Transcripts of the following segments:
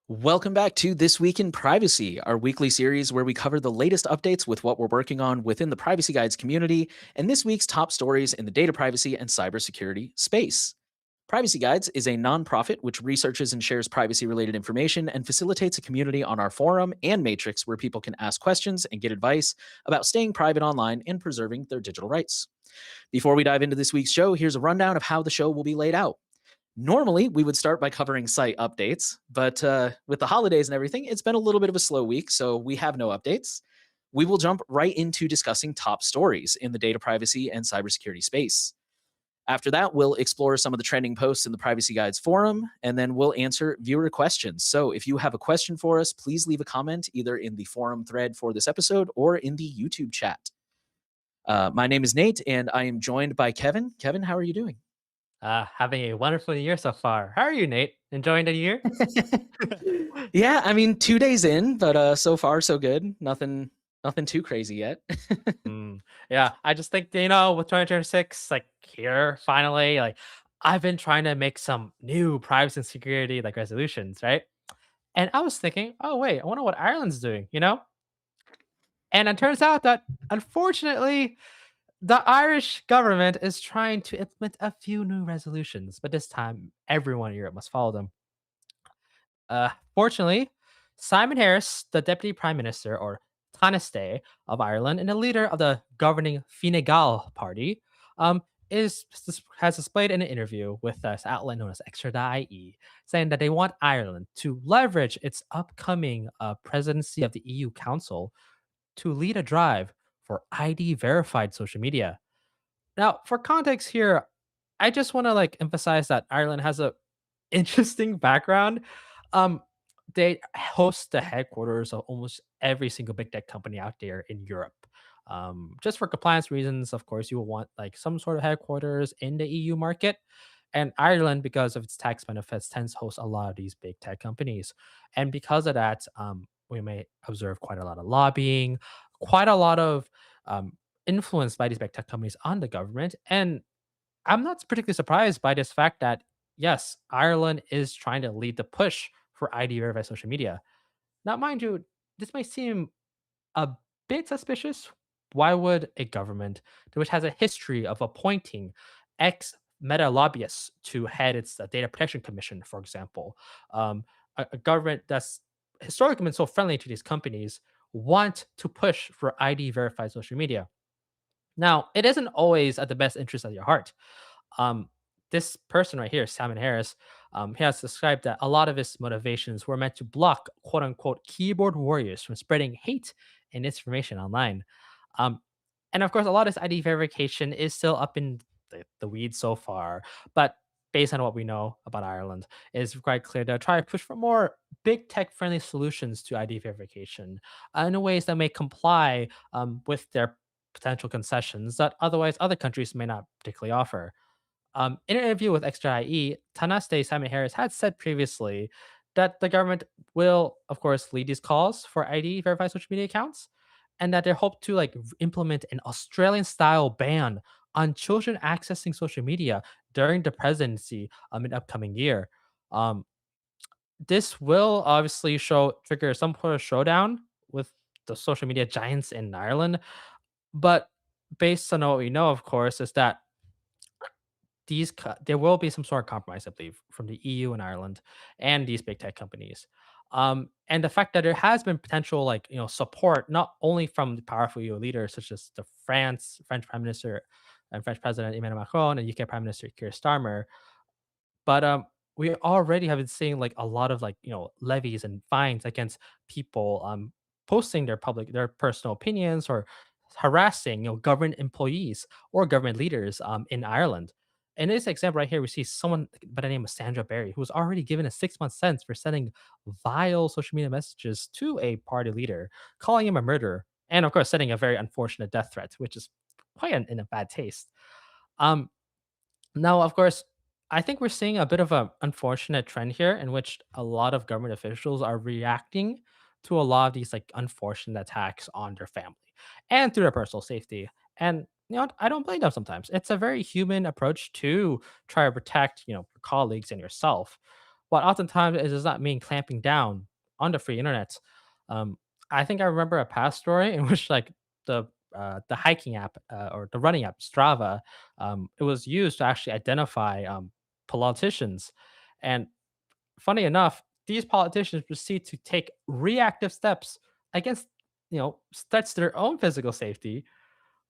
Welcome back to This Week in Privacy, our weekly series where we cover the latest updates with what we're working on within the Privacy Guides community and this week's top stories in the data privacy and cybersecurity space. Privacy Guides is a nonprofit which researches and shares privacy related information and facilitates a community on our forum and matrix where people can ask questions and get advice about staying private online and preserving their digital rights. Before we dive into this week's show, here's a rundown of how the show will be laid out. Normally, we would start by covering site updates, but with the holidays and everything, it's been a little bit of a slow week, so we have no updates. We will jump right into discussing top stories in the data privacy and cybersecurity space. After that, we'll explore some of the trending posts in the Privacy Guides forum, and then we'll answer viewer questions. So if you have a question for us, please leave a comment either in the forum thread for this episode or in the YouTube chat. My name is Nate, and I am joined by Kevin. Kevin, how are you doing? Having a wonderful year so far. How are you, Nate? Enjoying the year? Yeah, I mean, 2 days in, but, so far so good. Nothing too crazy yet. Mm, yeah, I just think, with 2026, like here, finally, like I've been trying to make some new privacy and security like resolutions, right? And I was thinking, oh wait, I wonder what Ireland's doing? And it turns out that unfortunately, the Irish government is trying to implement a few new resolutions, but this time everyone in Europe must follow them. Fortunately, Simon Harris, the Deputy Prime Minister, or Tánaiste of Ireland, and the leader of the governing Fine Gael party, um, has displayed in an interview with this outlet known as Extra.ie, saying that they want Ireland to leverage its upcoming presidency of the EU Council to lead a drive for ID verified social media. Now, for context here, I just want to emphasize that Ireland has a interesting background. Um, they host the headquarters of almost every single big tech company out there in Europe. Just for compliance reasons, of course, you will want like some sort of headquarters in the EU market. And Ireland, because of its tax benefits, tends to host a lot of these big tech companies. And because of that, we may observe quite a lot of lobbying, quite a lot of influence by these big tech companies on the government. And I'm not particularly surprised by this fact that yes, Ireland is trying to lead the push for ID verified social media. Now, mind you, this may seem a bit suspicious. Why would a government which has a history of appointing ex meta lobbyists to head its data protection commission, for example, a government that's historically been so friendly to these companies, want to push for ID verified social media? Now, it isn't always at the best interest of your heart. Um, this person right here, Simon Harris, he has described that a lot of his motivations were meant to block quote unquote keyboard warriors from spreading hate and misinformation online. Um, and of course, a lot of this ID verification is still up in the weeds so far. But based on what we know about Ireland, it's quite clear to try to push for more big tech friendly solutions to ID verification in ways that may comply with their potential concessions that otherwise other countries may not particularly offer. In an interview with Extra IE, Tanaste Simon Harris had said previously that the government will, of course, lead these calls for ID verified social media accounts, and that they hope to implement an Australian-style ban on children accessing social media during the presidency in the upcoming year. Um, this will obviously trigger some sort of showdown with the social media giants in Ireland, but based on what we know, of course, is that there will be some sort of compromise, I believe, from the EU and Ireland and these big tech companies. And the fact that there has been potential, support not only from the powerful EU leaders such as the French Prime Minister and French President Emmanuel Macron and UK Prime Minister Keir Starmer, but we already have been seeing like a lot of levies and fines against people posting their personal opinions or harassing government employees or government leaders in Ireland. In this example right here, we see someone by the name of Sandra Berry, who was already given a 6-month sentence for sending vile social media messages to a party leader, calling him a murderer, and of course, sending a very unfortunate death threat, which is quite in a bad taste. Um, Now, of course, I think we're seeing a bit of an unfortunate trend here in which a lot of government officials are reacting to a lot of these unfortunate attacks on their family and to their personal safety. And I don't blame them sometimes. It's a very human approach to try to protect, your colleagues and yourself. But oftentimes it does not mean clamping down on the free internet. Um, I think I remember a past story in which like the hiking app or the running app Strava, it was used to actually identify politicians, and funny enough, these politicians proceed to take reactive steps against, threats to their own physical safety,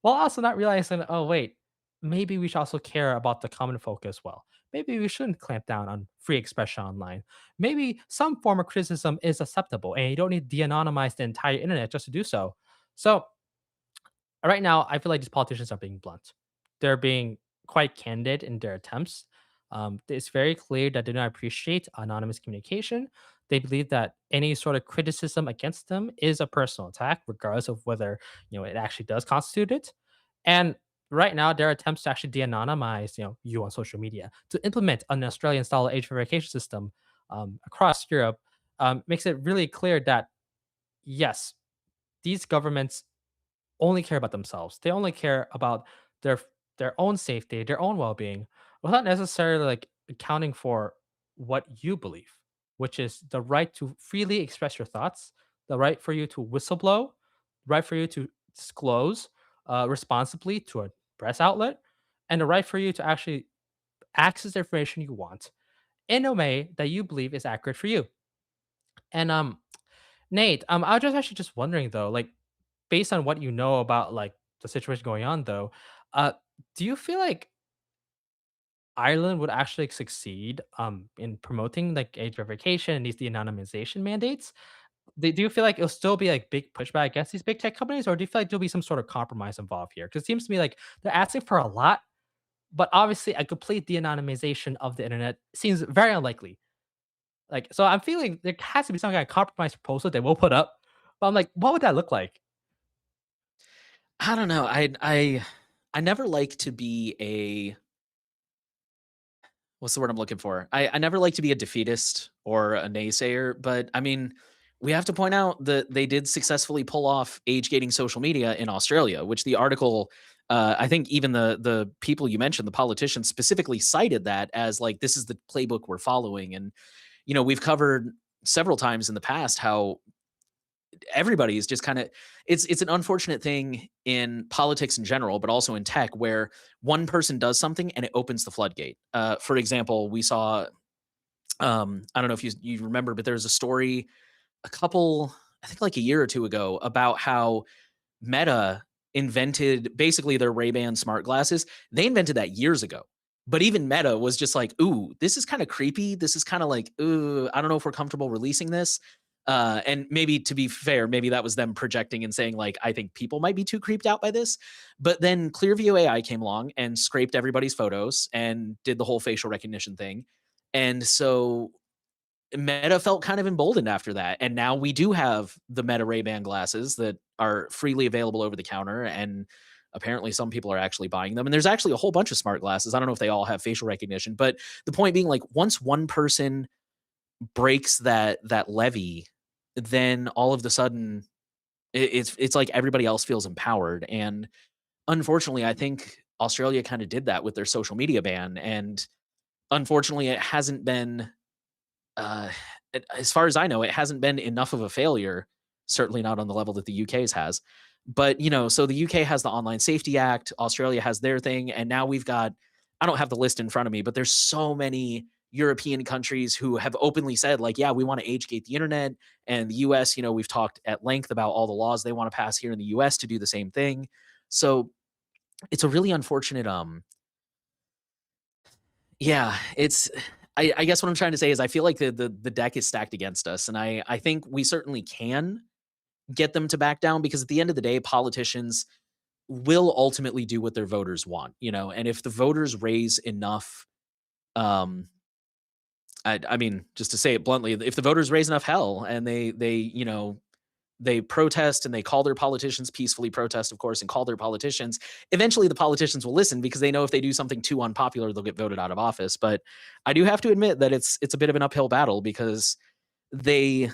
while also not realizing, oh wait, maybe we should also care about the common folk as well. Maybe we shouldn't clamp down on free expression online. Maybe some form of criticism is acceptable, and you don't need to de-anonymize the entire internet just to do so. So right now, I feel like these politicians are being blunt. They're being quite candid in their attempts. It's very clear that they do not appreciate anonymous communication. They believe that any sort of criticism against them is a personal attack, regardless of whether it actually does constitute it. And right now, their attempts to actually de-anonymize you on social media to implement an Australian-style age verification system across Europe makes it really clear that yes, these governments only care about themselves. They only care about their their own safety, their own well-being, without necessarily like accounting for what you believe, which is the right to freely express your thoughts, the right for you to whistleblow, right for you to disclose responsibly to a press outlet, and the right for you to actually access the information you want in a way that you believe is accurate for you. And Nate, I was just actually just wondering though, like based on what you know about like the situation going on though, uh, do you feel like Ireland would actually succeed in promoting like age verification and these de-anonymization mandates? Do you feel like it'll still be like big pushback against these big tech companies, or do you feel like there'll be some sort of compromise involved here? Because it seems to me like they're asking for a lot, but obviously a complete de-anonymization of the internet seems very unlikely. Like, so I'm feeling there has to be some kind of compromise proposal they will put up. But I'm like, what would that look like? I don't know. I never like to be a what's the word I'm looking for? I never like to be a defeatist or a naysayer, but I mean, we have to point out that they did successfully pull off age gating social media in Australia, which the article, I think even the people you mentioned, the politicians specifically cited that as like this is the playbook we're following, and we've covered several times in the past how everybody is just kind of it's an unfortunate thing in politics in general, but also in tech where one person does something and it opens the floodgate. For example, we saw I don't know if you remember, but there's a story a couple I think like a year or two ago about how Meta invented basically their Ray-Ban smart glasses. They invented that years ago. But even Meta was just like, "Ooh, this is kind of creepy. This is kind of like, ooh, I don't know if we're comfortable releasing this." And maybe to be fair, maybe that was them projecting and saying like, "I think people might be too creeped out by this." But then Clearview AI came along and scraped everybody's photos and did the whole facial recognition thing. And so Meta felt kind of emboldened after that, and now we do have the Meta Ray-Ban glasses that are freely available over the counter, and apparently some people are actually buying them, and there's actually a whole bunch of smart glasses. I don't know if they all have facial recognition, but the point being, like, once one person breaks that levy, then all of the sudden it's like everybody else feels empowered, and unfortunately, I think Australia kinda did that with their social media ban, and unfortunately, it hasn't been uh, as far as I know, it hasn't been enough of a failure, certainly not on the level that the UK's has. But, so the UK has the Online Safety Act, Australia has their thing, and now we've got I don't have the list in front of me, but there's so many European countries who have openly said like, yeah, we want to age gate the internet. And the US, we've talked at length about all the laws they want to pass here in the US to do the same thing. So, it's a really unfortunate yeah, it's I guess what I'm trying to say is I feel like the deck is stacked against us, and I think we certainly can get them to back down because at the end of the day, politicians will ultimately do what their voters want, and if the voters raise enough, um, I mean, just to say it bluntly, if the voters raise enough hell and they protest and they call their politicians peacefully protest, of course, and call their politicians. Eventually, the politicians will listen because they know if they do something too unpopular, they'll get voted out of office. But I do have to admit that it's a bit of an uphill battle because they,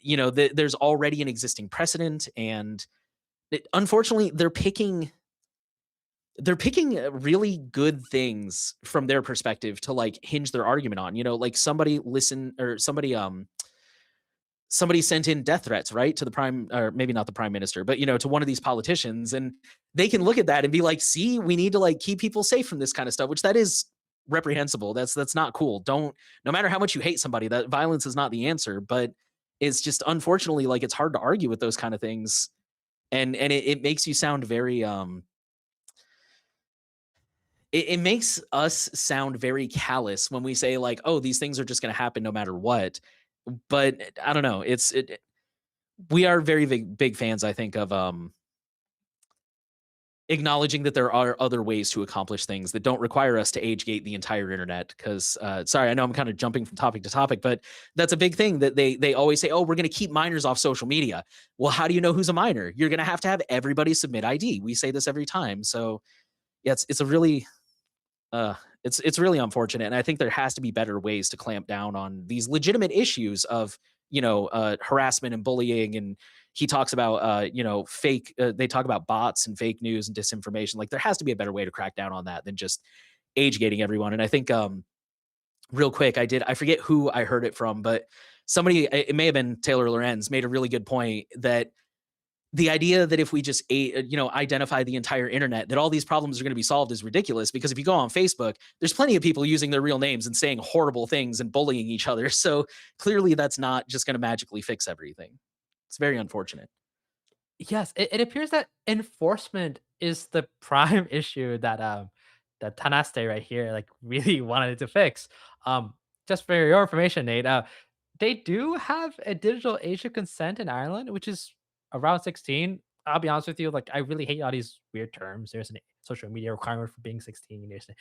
there's already an existing precedent, and unfortunately, they're picking they're picking really good things from their perspective to like hinge their argument on. Like somebody sent in death threats, right, to the prime, or maybe not the prime minister, but to one of these politicians, and they can look at that and be like, "See, we need to like keep people safe from this kind of stuff," which that is reprehensible. That's not cool. Don't No matter how much you hate somebody, that violence is not the answer. But it's just unfortunately like it's hard to argue with those kind of things, and it makes you sound very it makes us sound very callous when we say like, "Oh, these things are just going to happen no matter what." But I don't know. We are very big fans, I think, of acknowledging that there are other ways to accomplish things that don't require us to age gate the entire internet. Because sorry, I know I'm kind of jumping from topic to topic, but that's a big thing that they always say, "Oh, we're going to keep minors off social media." Well, how do you know who's a minor? You're going to have everybody submit ID. We say this every time. So yeah, it's a really uh, it's really unfortunate, and I think there has to be better ways to clamp down on these legitimate issues of harassment and bullying. And he talks about fake. They talk about bots and fake news and disinformation. Like there has to be a better way to crack down on that than just age gating everyone. And I think real quick, I forget who I heard it from, but somebody, it may have been Taylor Lorenz, made a really good point that the idea that if we just identify the entire internet, that all these problems are going to be solved is ridiculous. Because if you go on Facebook, there's plenty of people using their real names and saying horrible things and bullying each other. So clearly that's not just going to magically fix everything. It's very unfortunate. Yes, it appears that enforcement is the prime issue that Tanaste right here like really wanted to fix. Um, just for your information, Nate, they do have a digital age of consent in Ireland, which is around 16. I'll be honest with you, like I really hate all these weird terms. There's a social media requirement for being 16. There's a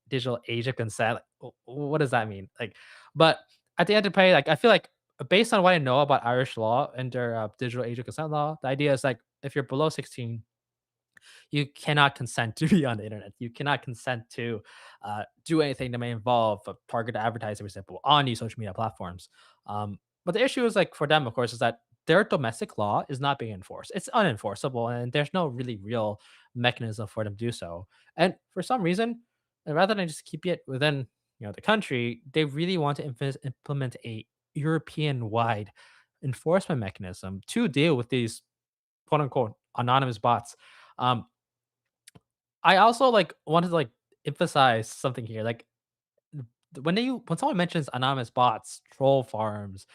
digital age of consent. Like, what does that mean? Like, but at the end of the day, like I feel like based on what I know about Irish law and their digital age of consent law, the idea is like if you're below 16, you cannot consent to be on the internet. You cannot consent to do anything that may involve targeted advertising, for example, on these social media platforms. But the issue is like for them, of course, is that their domestic law is not being enforced. It's unenforceable, and there's no really real mechanism for them to do so. And for some reason, rather than just keep it within the country, they really want to implement a European-wide enforcement mechanism to deal with these quote unquote anonymous bots. Um, I also like wanted to like emphasize something here. Like when someone mentions anonymous bots, troll farms,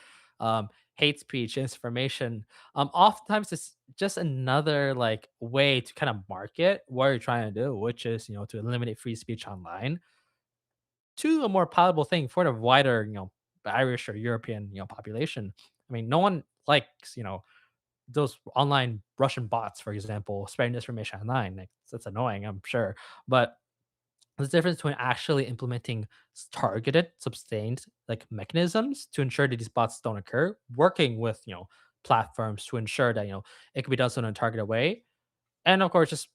hate speech, information, oftentimes it's just another like way to kind of market what you're trying to do, which is to eliminate free speech online to a more palatable thing for the wider Irish or European population. I mean, no one likes those online Russian bots, for example, spreading disinformation online. Like, that's annoying, I'm sure. But there's a difference between actually implementing targeted, sustained like mechanisms to ensure that these bots don't occur, working with platforms to ensure that it can be done so in a targeted way, and of course just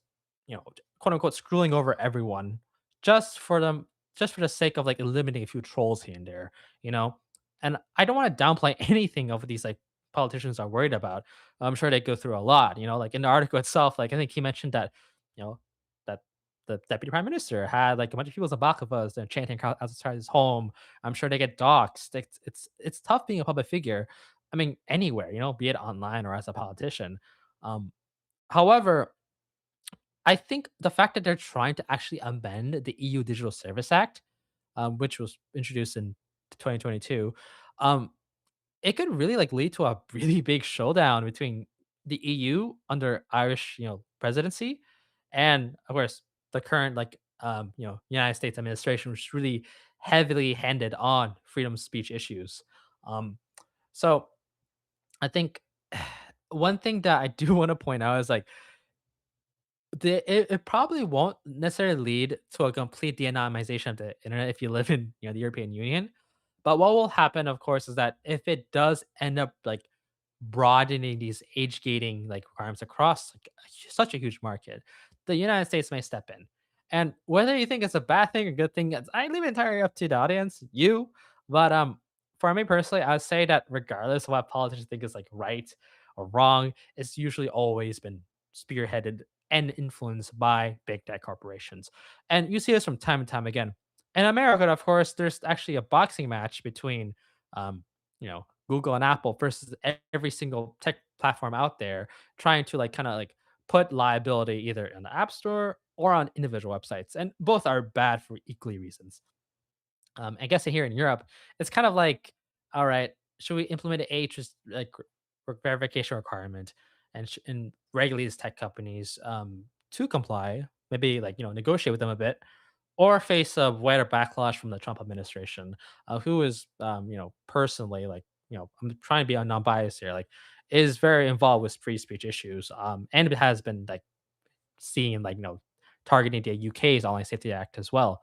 quote unquote screwing over everyone just for the sake of like eliminating a few trolls here and there you know and I don't want to downplay anything of these like politicians are worried about. I'm sure they go through a lot, like in the article itself. Like I think he mentioned that you know that the deputy prime minister had like a bunch of people as bakavas and chanting outside his home. I'm sure they get doxxed. It's tough being a public figure. I mean, anywhere, be it online or as a politician. um However, I think the fact that they're trying to actually amend the EU Digital Service Act, which was introduced in 2022, um, it could really like lead to a really big showdown between the EU under Irish, presidency, and of course the current like United States administration, which is really heavily handed on freedom of speech issues. Um, so I think one thing that I do want to point out is like it probably won't necessarily lead to a complete de-anonymization of the internet if you live in the European Union. But what will happen, of course, is that if it does end up like broadening these age gating like requirements across like, such a huge market, the United States may step in. And whether you think it's a bad thing or good thing, I leave it entirely up to the audience, you. But for me personally, I would say that regardless of what politicians think is like right or wrong, it's usually always been spearheaded and influenced by big tech corporations. And you see this from time and time again. In America, of course, there's actually a boxing match between, um, Google and Apple versus every single tech platform out there, trying to like kind of like put liability either in the App Store or on individual websites, and both are bad for equally reasons. I guess here in Europe, it's kind of like, all right, should we implement a just like verification requirement and regulate these tech companies to comply? Maybe like negotiate with them a bit, or face a wider backlash from the Trump administration, who is personally like I'm trying to be non-biased here, like is very involved with free speech issues, and it has been like seeing like targeting the UK's Online Safety Act as well.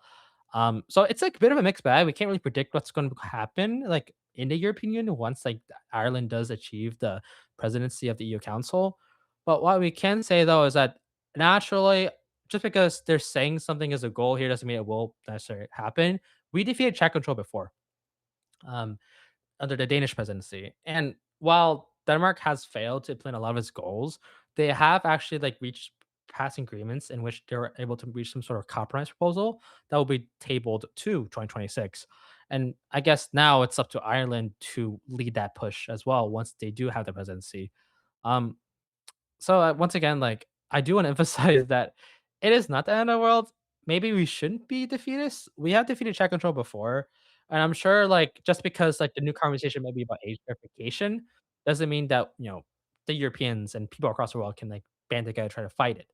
So it's like a bit of a mixed bag. We can't really predict what's going to happen like in the European Union once like Ireland does achieve the presidency of the EU Council. But what we can say though is that naturally, just because they're saying something is a goal here doesn't mean it will necessarily happen. We defeated chat control before. Um, Under the Danish presidency. And while Denmark has failed to implement a lot of its goals, they have actually like reached passing agreements in which they were able to reach some sort of compromise proposal that will be tabled to 2026. And I guess now it's up to Ireland to lead that push as well once they do have the presidency. Um, once again, like I do want to emphasize that it is not the end of the world. Maybe we shouldn't be defeatists. We have defeated chat control before, and I'm sure like just because like the new conversation may be about age verification doesn't mean that the Europeans and people across the world can like band together to try to fight it.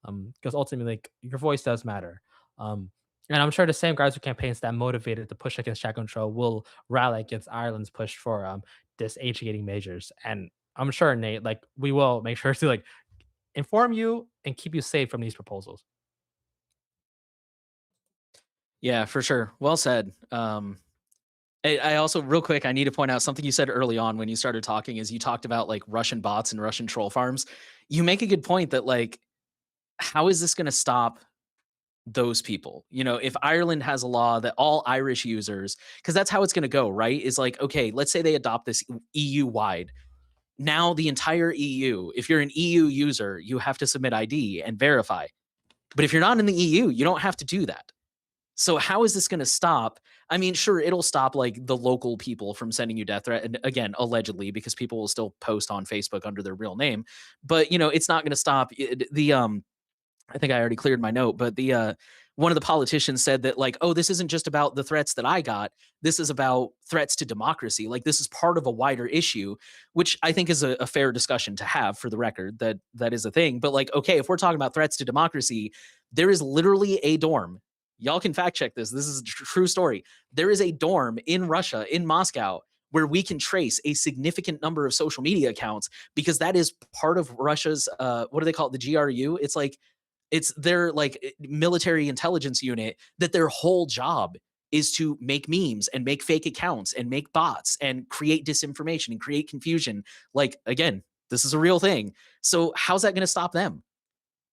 Because ultimately, like your voice does matter. Um, and I'm sure the same guys who campaigns that motivated to push against chat control will rally against Ireland's push for this age gating measures. And I'm sure, Nate, like we will make sure to like inform you and keep you safe from these proposals. Yeah, for sure. Well said. I also real quick, I need to point out something you said early on when you started talking is you talked about like Russian bots and Russian troll farms. You make a good point that like, how is this going to stop those people? If Ireland has a law that all Irish users, because that's how it's going to go, right? Is like, okay, let's say they adopt this EU wide. Now the entire EU, if you're an EU user, you have to submit ID and verify. But if you're not in the EU, you don't have to do that. So how is this going to stop? I mean, sure, it'll stop like the local people from sending you death threat, and again, allegedly, because people will still post on Facebook under their real name. But it's not going to stop the I think I already cleared my note, but the one of the politicians said that like, oh, this isn't just about the threats that I got. This is about threats to democracy. Like this is part of a wider issue, which I think is a fair discussion to have for the record. That is a thing. But like, okay, if we're talking about threats to democracy, there is literally a dorm. Y'all can fact check this. This is a true story. There is a dorm in Russia, in Moscow, where we can trace a significant number of social media accounts because that is part of Russia's what do they call it? The GRU. It's their like military intelligence unit that their whole job is to make memes and make fake accounts and make bots and create disinformation and create confusion. Like again, this is a real thing. So how's that going to stop them?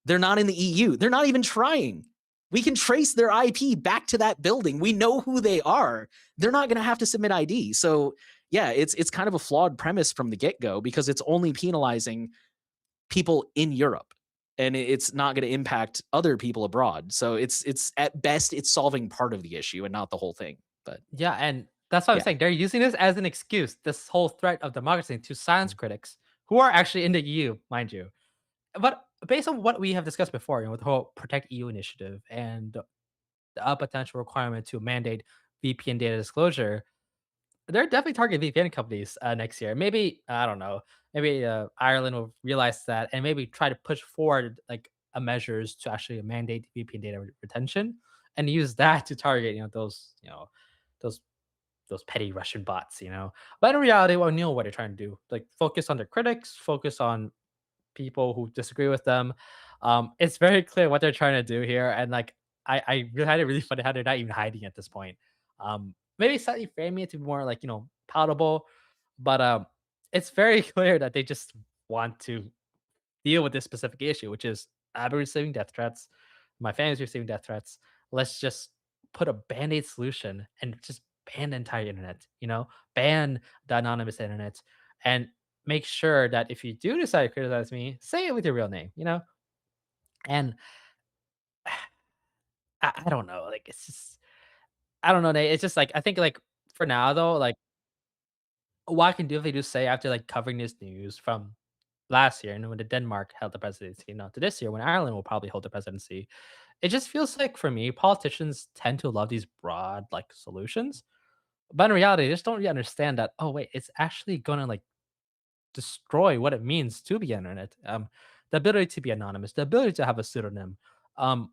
They're not in the EU. They're not even trying. We can trace their IP back to that building. We know who they are. They're not going to have to submit ID. So yeah, it's kind of a flawed premise from the get go because it's only penalizing people in Europe and it's not going to impact other people abroad. So it's at best it's solving part of the issue and not the whole thing. But Yeah, and that's what I'm yeah. saying. They're using this as an excuse, this whole threat of democracy to silence critics who are actually in the EU, mind you. But based on what we have discussed before, with the whole Protect EU initiative and the potential requirement to mandate VPN data disclosure, they're definitely targeting VPN companies next year. Maybe I don't know. Maybe Ireland will realize that and maybe try to push forward like a measures to actually mandate VPN data retention and use that to target those those petty Russian bots. But in reality, we know what they're trying to do. Like focus on their critics, focus on people who disagree with them. It's very clear what they're trying to do here, and like I really had it really funny how they're not even hiding at this point. Maybe slightly framing it to be more like palatable, but it's very clear that they just want to deal with this specific issue, which is I've been receiving death threats, my family's receiving death threats. Let's just put a band-aid solution and just ban the entire internet, ban the anonymous internet and make sure that if you do decide to criticize me, say it with your real name. And I don't know, like, it's just I don't know, Nate, it's just, like, I think, like, for now, though, like, what I can definitely do say after, like, covering this news from last year and when the Denmark held the presidency, to this year when Ireland will probably hold the presidency, it just feels like, for me, politicians tend to love these broad, like, solutions, but in reality, they just don't really understand that, "Oh, wait, it's actually gonna, like, destroy what it means to be internet." The ability to be anonymous, the ability to have a pseudonym. Um,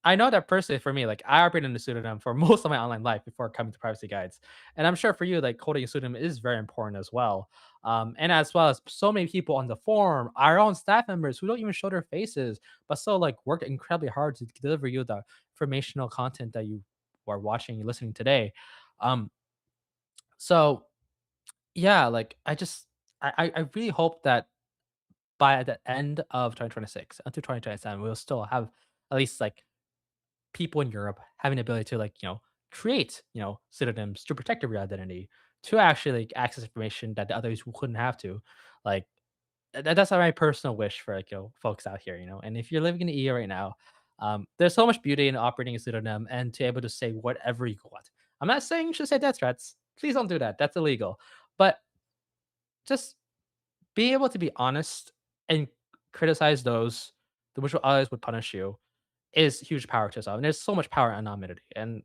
I know that personally for me, like I operated in a pseudonym for most of my online life before coming to privacy guides. And I'm sure for you, like holding a pseudonym is very important as well. And as well as so many people on the forum, our own staff members who don't even show their faces, but still like work incredibly hard to deliver you the informational content that you are watching and listening today. Um, so yeah, like I really hope that by the end of 2026 until 2027, we'll still have at least like people in Europe having the ability to like, create, pseudonyms to protect their real identity, to actually like, access information that the others couldn't have to. Like that's my personal wish for like, folks out here, And if you're living in the EU right now, there's so much beauty in operating a pseudonym and to able to say whatever you want. I'm not saying you should say death threats. Please don't do that. That's illegal. But just being able to be honest and criticize those which others would punish you is huge power to yourself. And there's so much power in anonymity. And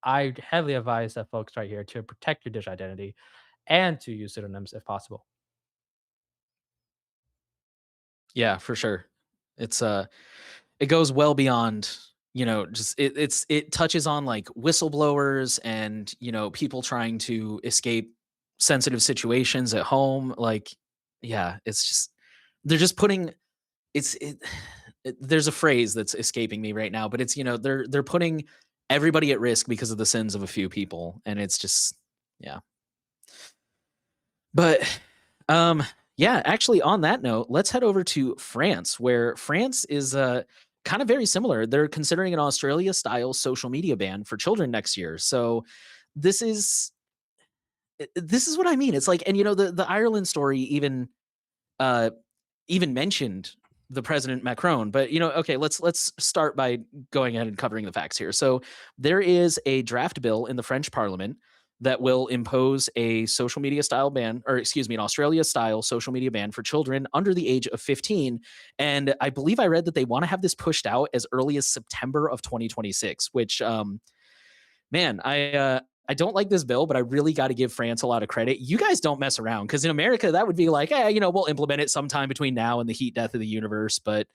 I heavily advise that folks right here to protect your digital identity and to use pseudonyms if possible. Yeah, for sure. It's it goes well beyond, just it touches on like whistleblowers and, people trying to escape sensitive situations at home. Like, yeah, it's just they're just putting it's there's a phrase that's escaping me right now, but it's, they're putting everybody at risk because of the sins of a few people. And it's just, yeah. But yeah, actually on that note, let's head over to France, where France is kind of very similar. They're considering an Australia style social media ban for children next year. So this is this is what I mean. It's like, and the Ireland story uh even mentioned the President Macron, but okay, let's start by going ahead and covering the facts here. So there is a draft bill in the French Parliament that will impose a social media style ban, or excuse me, an Australia style social media ban for children under the age of 15. And I believe I read that they want to have this pushed out as early as September of 2026, which man, I don't like this bill, but I really got to give France a lot of credit. You guys don't mess around because in America that would be like, we'll implement it sometime between now and the heat death of the universe. But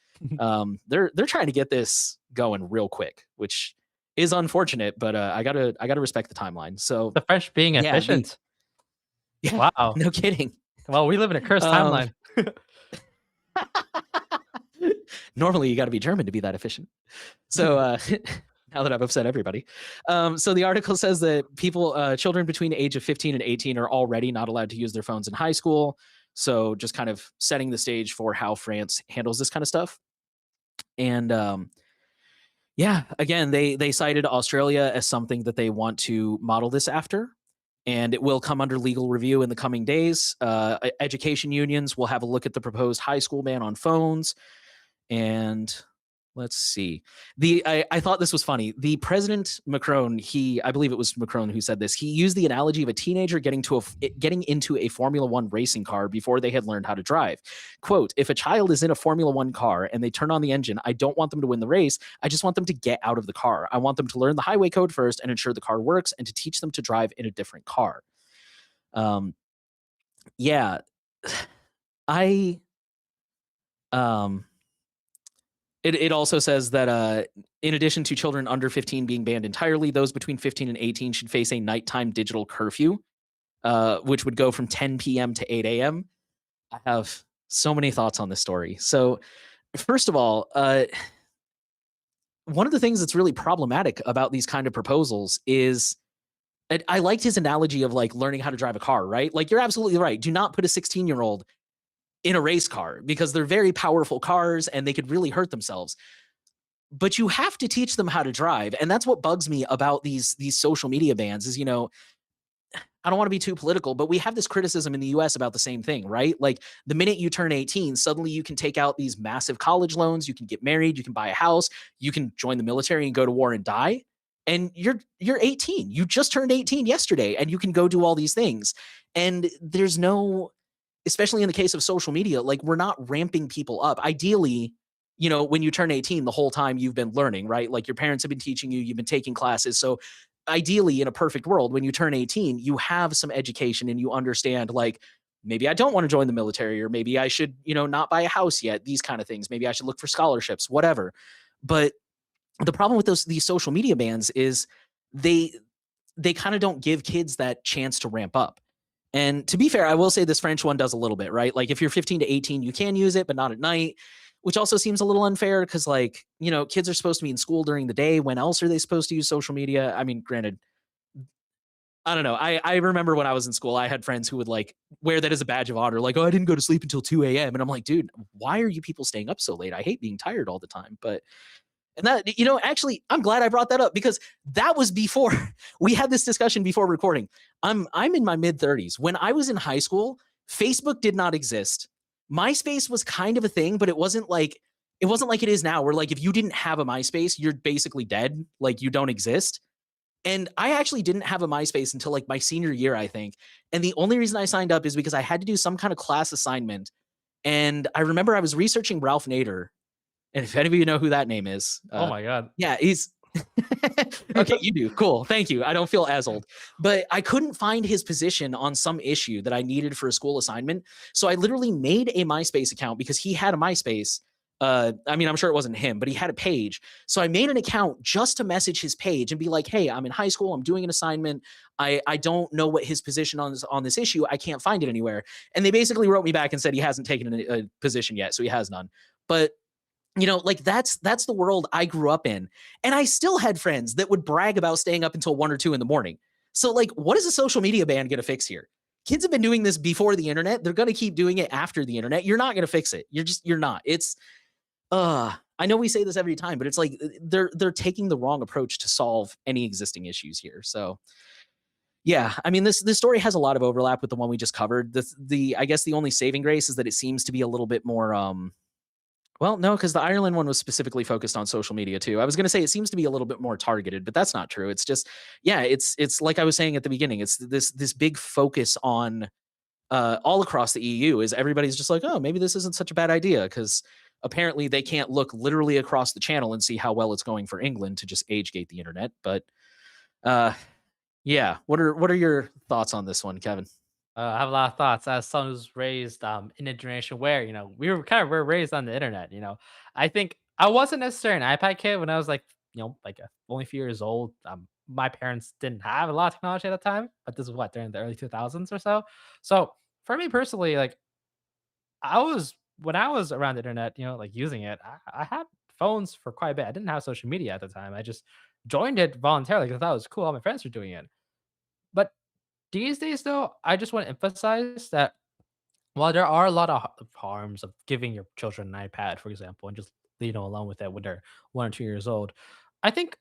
they're trying to get this going real quick, which is unfortunate. But I gotta respect the timeline. So The French being yeah, the efficient. yeah, Wow. no kidding. Well, we live in a cursed Um, timeline. normally you got to be German to be that efficient. So now that I've upset everybody. So the article says that children between the age of 15 and 18 are already not allowed to use their phones in high school. So just kind of setting the stage for how France handles this kind of stuff. And yeah, again, they cited Australia as something that they want to model this after. And it will come under legal review in the coming days. Education unions will have a look at the proposed high school ban on phones. And let's see. I thought this was funny. The President Macron, I believe it was Macron who said this. He used the analogy of a teenager getting into a Formula One racing car before they had learned how to drive. Quote, if a child is in a Formula One car and they turn on the engine, I don't want them to win the race. I just want them to get out of the car. I want them to learn the highway code first and ensure the car works and to teach them to drive in a different car. Yeah. I um It also says that in addition to children under 15 being banned entirely, those between 15 and 18 should face a nighttime digital curfew, which would go from 10 p.m. to 8 a.m. I have so many thoughts on this story. So, first of all, one of the things that's really problematic about these kind of proposals is I liked his analogy of like learning how to drive a car, right? Like, you're absolutely right. Do not put a 16-year-old in a race car because they're very powerful cars and they could really hurt themselves. But you have to teach them how to drive, and that's what bugs me about these social media bans is, I don't want to be too political, but we have this criticism in the US about the same thing, right? Like the minute you turn 18, suddenly you can take out these massive college loans, you can get married, you can buy a house, you can join the military and go to war and die. And you're 18. You just turned 18 yesterday and you can go do all these things. And there's no, especially in the case of social media, like we're not ramping people up. Ideally, when you turn 18, the whole time you've been learning, right? Like your parents have been teaching you, you've been taking classes. So ideally, in a perfect world, when you turn 18, you have some education and you understand, like, maybe I don't want to join the military, or maybe I should, not buy a house yet, these kind of things. Maybe I should look for scholarships, whatever. But the problem with these social media bans is they they kind of don't give kids that chance to ramp up. And to be fair, I will say this French one does a little bit, right? Like if you're 15 to 18, you can use it, but not at night, which also seems a little unfair because, like, kids are supposed to be in school during the day. When else are they supposed to use social media? I mean, granted, I don't know. I remember when I was in school, I had friends who would like wear that as a badge of honor, like, oh, I didn't go to sleep until 2 a.m. And I'm like, dude, why are you people staying up so late? I hate being tired all the time. But and that, actually, I'm glad I brought that up because that was before we had this discussion before recording. I'm in my mid 30s. When I was in high school, Facebook did not exist. MySpace was kind of a thing, but it wasn't like it is now, where like if you didn't have a MySpace, you're basically dead. Like you don't exist. And I actually didn't have a MySpace until like my senior year, I think. And the only reason I signed up is because I had to do some kind of class assignment. And I remember I was researching Ralph Nader, and if any of you know who that name is, Oh my god. yeah, he's okay. You do, cool. Thank you. I don't feel as old, but I couldn't find his position on some issue that I needed for a school assignment. So I literally made a MySpace account because he had a MySpace. I mean, I'm sure it wasn't him, but he had a page. So I made an account just to message his page and be like, "Hey, I'm in high school. I'm doing an assignment. I don't know what his position on this issue. I can't find it anywhere." And they basically wrote me back and said he hasn't taken a position yet, so he has none. But like that's the world I grew up in. And I still had friends that would brag about staying up until 1 or 2 in the morning. So like, what is a social media ban going to fix here? Kids have been doing this before the internet. They're going to keep doing it after the internet. You're not going to fix it. You're not. I know we say this every time, but it's like they're taking the wrong approach to solve any existing issues here. So yeah, I mean this story has a lot of overlap with the one we just covered. The I guess the only saving grace is that it seems to be a little bit more well, no, because the Ireland one was specifically focused on social media too. I was gonna say it seems to be a little bit more targeted, but that's not true. It's just, yeah, it's like I was saying at the beginning. It's this big focus on all across the EU. Is everybody's just like, oh, maybe this isn't such a bad idea because apparently they can't look literally across the channel and see how well it's going for England to just age gate the internet. But uh, yeah, what are your thoughts on this one, Kevin? I have a lot of thoughts as someone who's raised in a generation where we're raised on the internet. I think I wasn't necessarily an iPad kid when I was like only a few years old. My parents didn't have a lot of technology at the time, but this is what during the early 2000s or so. So for me personally, like I was when I was around the internet, like using it, I had phones for quite a bit. I didn't have social media at the time. I just joined it voluntarily because I thought it was cool. All my friends were doing it, but these days, though, I just want to emphasize that while there are a lot of harms of giving your children an iPad, for example, and just alone with it when they're 1 or 2 years old, I think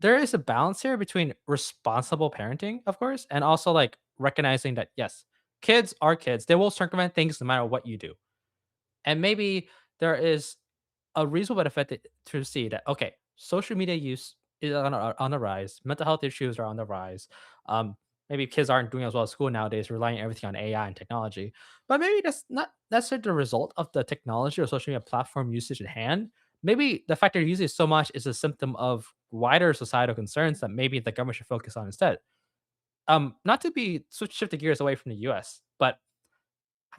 there is a balance here between responsible parenting, of course, and also like recognizing that yes, kids are kids; they will circumvent things no matter what you do, and maybe there is a reasonable benefit to see that okay, social media use is on the rise. Mental health issues are on the rise. Um, Maybe kids aren't doing as well at school nowadays, relying everything on AI and technology. But maybe that's not necessarily the result of the technology or social media platform usage at hand. Maybe the fact they're using it so much is a symptom of wider societal concerns that maybe the government should focus on instead. Not to be shift the gears away from the U.S., but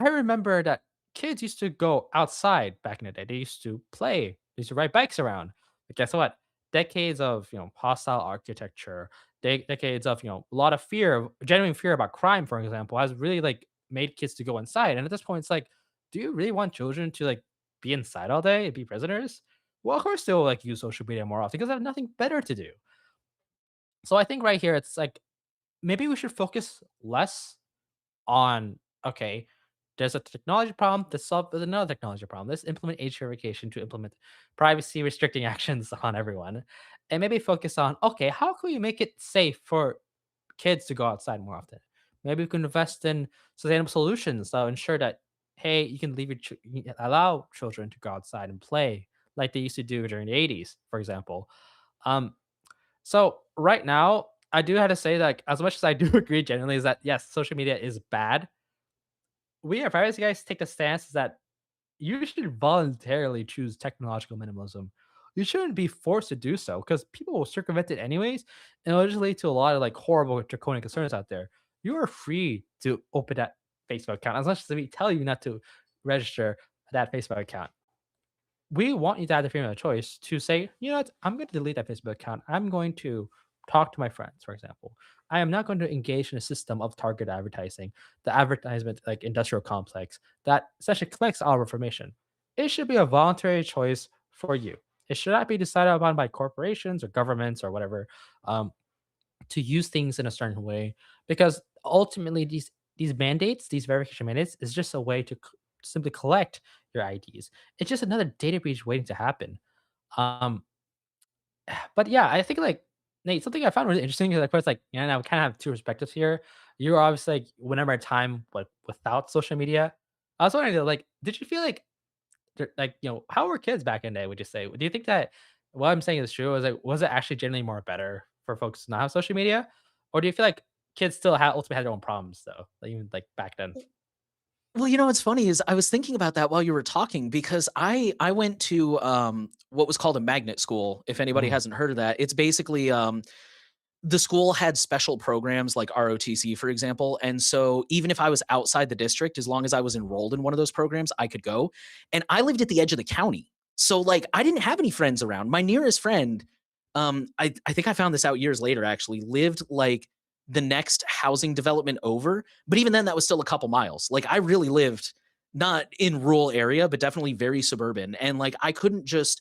I remember that kids used to go outside back in the day. They used to play. They used to ride bikes around. But guess what? Decades of hostile architecture, decades of a lot of fear, genuine fear about crime, for example, has really like made kids to go inside. And at this point, it's like, do you really want children to like be inside all day and be prisoners? Well, of course they'll like use social media more often because they have nothing better to do. So I think right here, it's like maybe we should focus less on okay, there's a technology problem. Let's solve with another technology problem. Let's implement age verification to implement privacy restricting actions on everyone, and maybe focus on okay, how can we make it safe for kids to go outside more often? Maybe we can invest in sustainable solutions that will ensure that, hey, you can allow children to go outside and play like they used to do during the 80s, for example. Um, so right now, I do have to say that as much as I do agree generally is that yes, social media is bad. We as privacy guys take the stance that you should voluntarily choose technological minimalism. You shouldn't be forced to do so because people will circumvent it anyways, and it'll just lead to a lot of like horrible draconian concerns out there. You are free to open that Facebook account as much as we tell you not to register that Facebook account. We want you to have the freedom of choice to say, you know what, I'm going to delete that Facebook account. I'm going to talk to my friends, for example. I am not going to engage in a system of target advertising, the advertisement like industrial complex that essentially collects our information. It should be a voluntary choice for you. It should not be decided upon by corporations or governments or whatever um, to use things in a certain way, because ultimately these mandates, these verification mandates, is just a way to simply collect your IDs. It's just another data breach waiting to happen. Um, but yeah, I think like Nate, something I found really interesting is like, first, like, you know, I kind of have two perspectives here. You're obviously like, whenever a time like without social media, I was wondering, though, like, did you feel like, like, you know, how were kids back in the day? Would you say? Do you think that what I'm saying is true? Was it actually generally more better for folks to not have social media, or do you feel like kids still ultimately had their own problems though, like, even like back then? Well, what's funny is I was thinking about that while you were talking because I went to what was called a magnet school. If anybody Mm, hasn't heard of that, it's basically the school had special programs like ROTC, for example. And so even if I was outside the district, as long as I was enrolled in one of those programs, I could go. And I lived at the edge of the county. So like I didn't have any friends around. My nearest friend, I think I found this out years later actually, lived like the next housing development over. But even then that was still a couple miles. Like I really lived not in rural area, but definitely very suburban. And like I couldn't just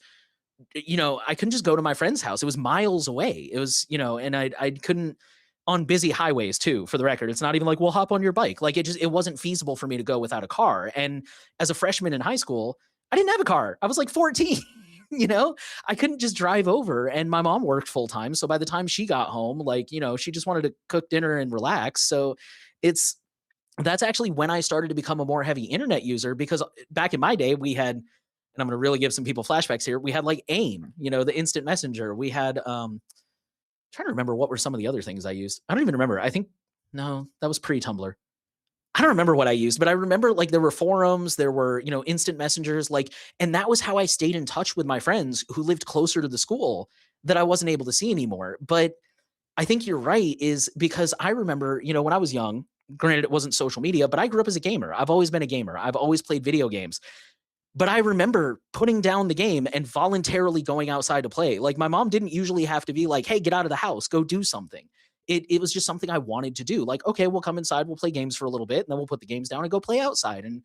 go to my friend's house. It was miles away. It was, and I couldn't on busy highways too, for the record. It's not even like, we'll hop on your bike. Like it wasn't feasible for me to go without a car. And as a freshman in high school, I didn't have a car. I was like 14. you know, I couldn't just drive over and my mom worked full time. So by the time she got home, like, she just wanted to cook dinner and relax. So it's that's actually when I started to become a more heavy internet user because back in my day, we had, and I'm going to really give some people flashbacks here. We had like AIM, the instant messenger. We had, trying to remember what were some of the other things I used. I don't even remember. I think, no, that was pre Tumblr. I don't remember what I used, but I remember like there were forums, there were, instant messengers, like, and that was how I stayed in touch with my friends who lived closer to the school that I wasn't able to see anymore. But I think you're right, is because I remember, when I was young, granted it wasn't social media, but I grew up as a gamer. I've always been a gamer. I've always played video games. But I remember putting down the game and voluntarily going outside to play. Like my mom didn't usually have to be like, "Hey, get out of the house, go do something." It was just something I wanted to do. Like, okay, we'll come inside, we'll play games for a little bit, and then we'll put the games down and go play outside. And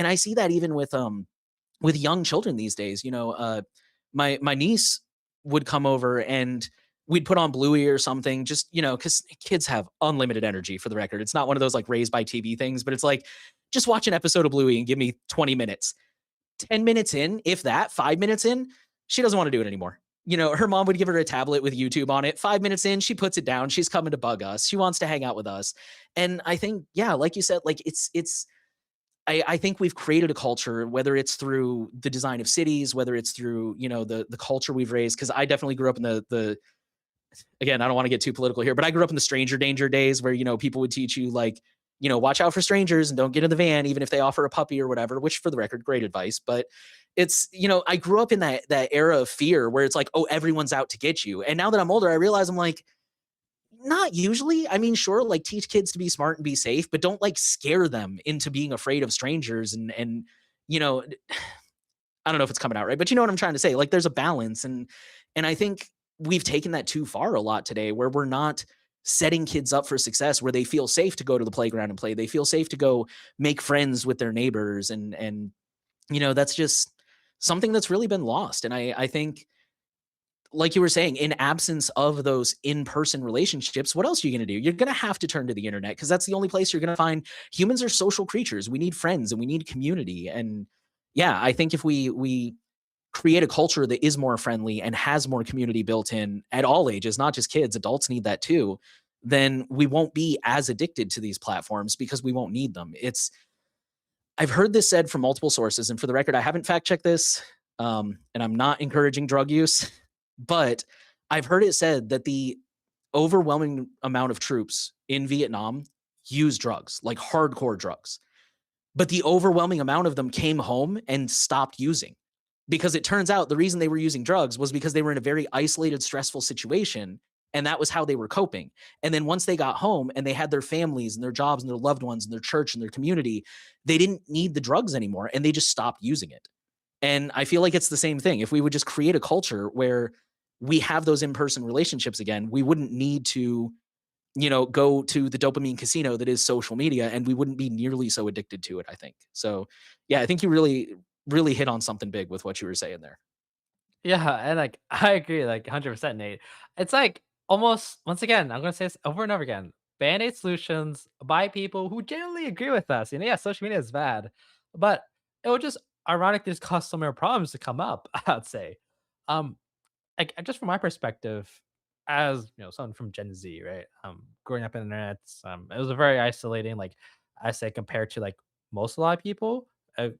I see that even with young children these days. My niece would come over and we'd put on Bluey or something, just because kids have unlimited energy. For the record, it's not one of those like raised by TV things, but it's like just watch an episode of Bluey and give me 20 minutes. 10 minutes in, if that, 5 minutes in, she doesn't want to do it anymore. Her mom would give her a tablet with YouTube on it. 5 minutes in, she puts it down. She's coming to bug us. She wants to hang out with us. And I think, yeah, like you said, like I think we've created a culture, whether it's through the design of cities, whether it's through, the culture we've raised. Cause I definitely grew up in the again, I don't want to get too political here, but I grew up in the stranger danger days where, people would teach you like, watch out for strangers and don't get in the van, even if they offer a puppy or whatever, which for the record, great advice. But it's, I grew up in that era of fear where it's like, oh, everyone's out to get you. And now that I'm older, I realize I'm like, not usually. I mean, sure, like teach kids to be smart and be safe, but don't like scare them into being afraid of strangers and, you know, I don't know if it's coming out right, but you know what I'm trying to say? Like there's a balance and I think we've taken that too far a lot today where we're not setting kids up for success where they feel safe to go to the playground and play. They feel safe to go make friends with their neighbors and that's just something that's really been lost. And I think like you were saying, in absence of those in-person relationships, what else are you going to do? You're going to have to turn to the internet because that's the only place you're going to find. Humans are social creatures. We need friends and we need community. And yeah, I think if we create a culture that is more friendly and has more community built in at all ages, not just kids, adults need that too. then we won't be as addicted to these platforms because we won't need them. I've heard this said from multiple sources, and for the record, I haven't fact checked this, and I'm not encouraging drug use, but I've heard it said that the overwhelming amount of troops in Vietnam use drugs, like hardcore drugs. But the overwhelming amount of them came home and stopped using, because it turns out the reason they were using drugs was because they were in a very isolated, stressful situation. And that was how they were coping. And then once they got home and they had their families and their jobs and their loved ones and their church and their community, they didn't need the drugs anymore and they just stopped using it. And I feel like it's the same thing. If we would just create a culture where we have those in person relationships again, we wouldn't need to, go to the dopamine casino that is social media, and we wouldn't be nearly so addicted to it, I think. So, yeah, I think you really, really hit on something big with what you were saying there. Yeah, and like I agree, like 100%, Nate. It's like almost once again, I'm gonna say this over and over again. Band-aid solutions by people who generally agree with us. Yeah, social media is bad, but it would just ironically just cause so many problems to come up. I'd say, um, like just from my perspective, as someone from Gen Z, right? Growing up in the internet, it was a very isolating, like I say, compared to like most a lot of people.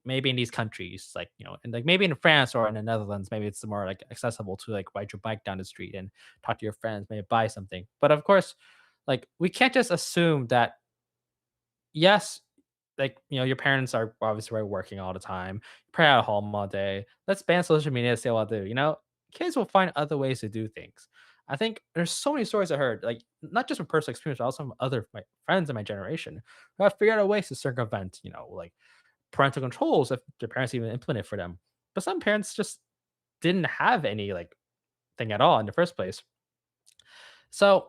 Maybe in these countries, like and like maybe in France or in the Netherlands, maybe it's more like accessible to like ride your bike down the street and talk to your friends, maybe buy something. But of course, like we can't just assume that yes, like, your parents are obviously working all the time, probably at home all day. Let's ban social media and say what to do. Kids will find other ways to do things. I think there's so many stories I heard, like not just from personal experience, but also from other my friends in my generation who have figured out ways to circumvent, like parental controls if their parents even implement it for them. But some parents just didn't have any like thing at all in the first place. So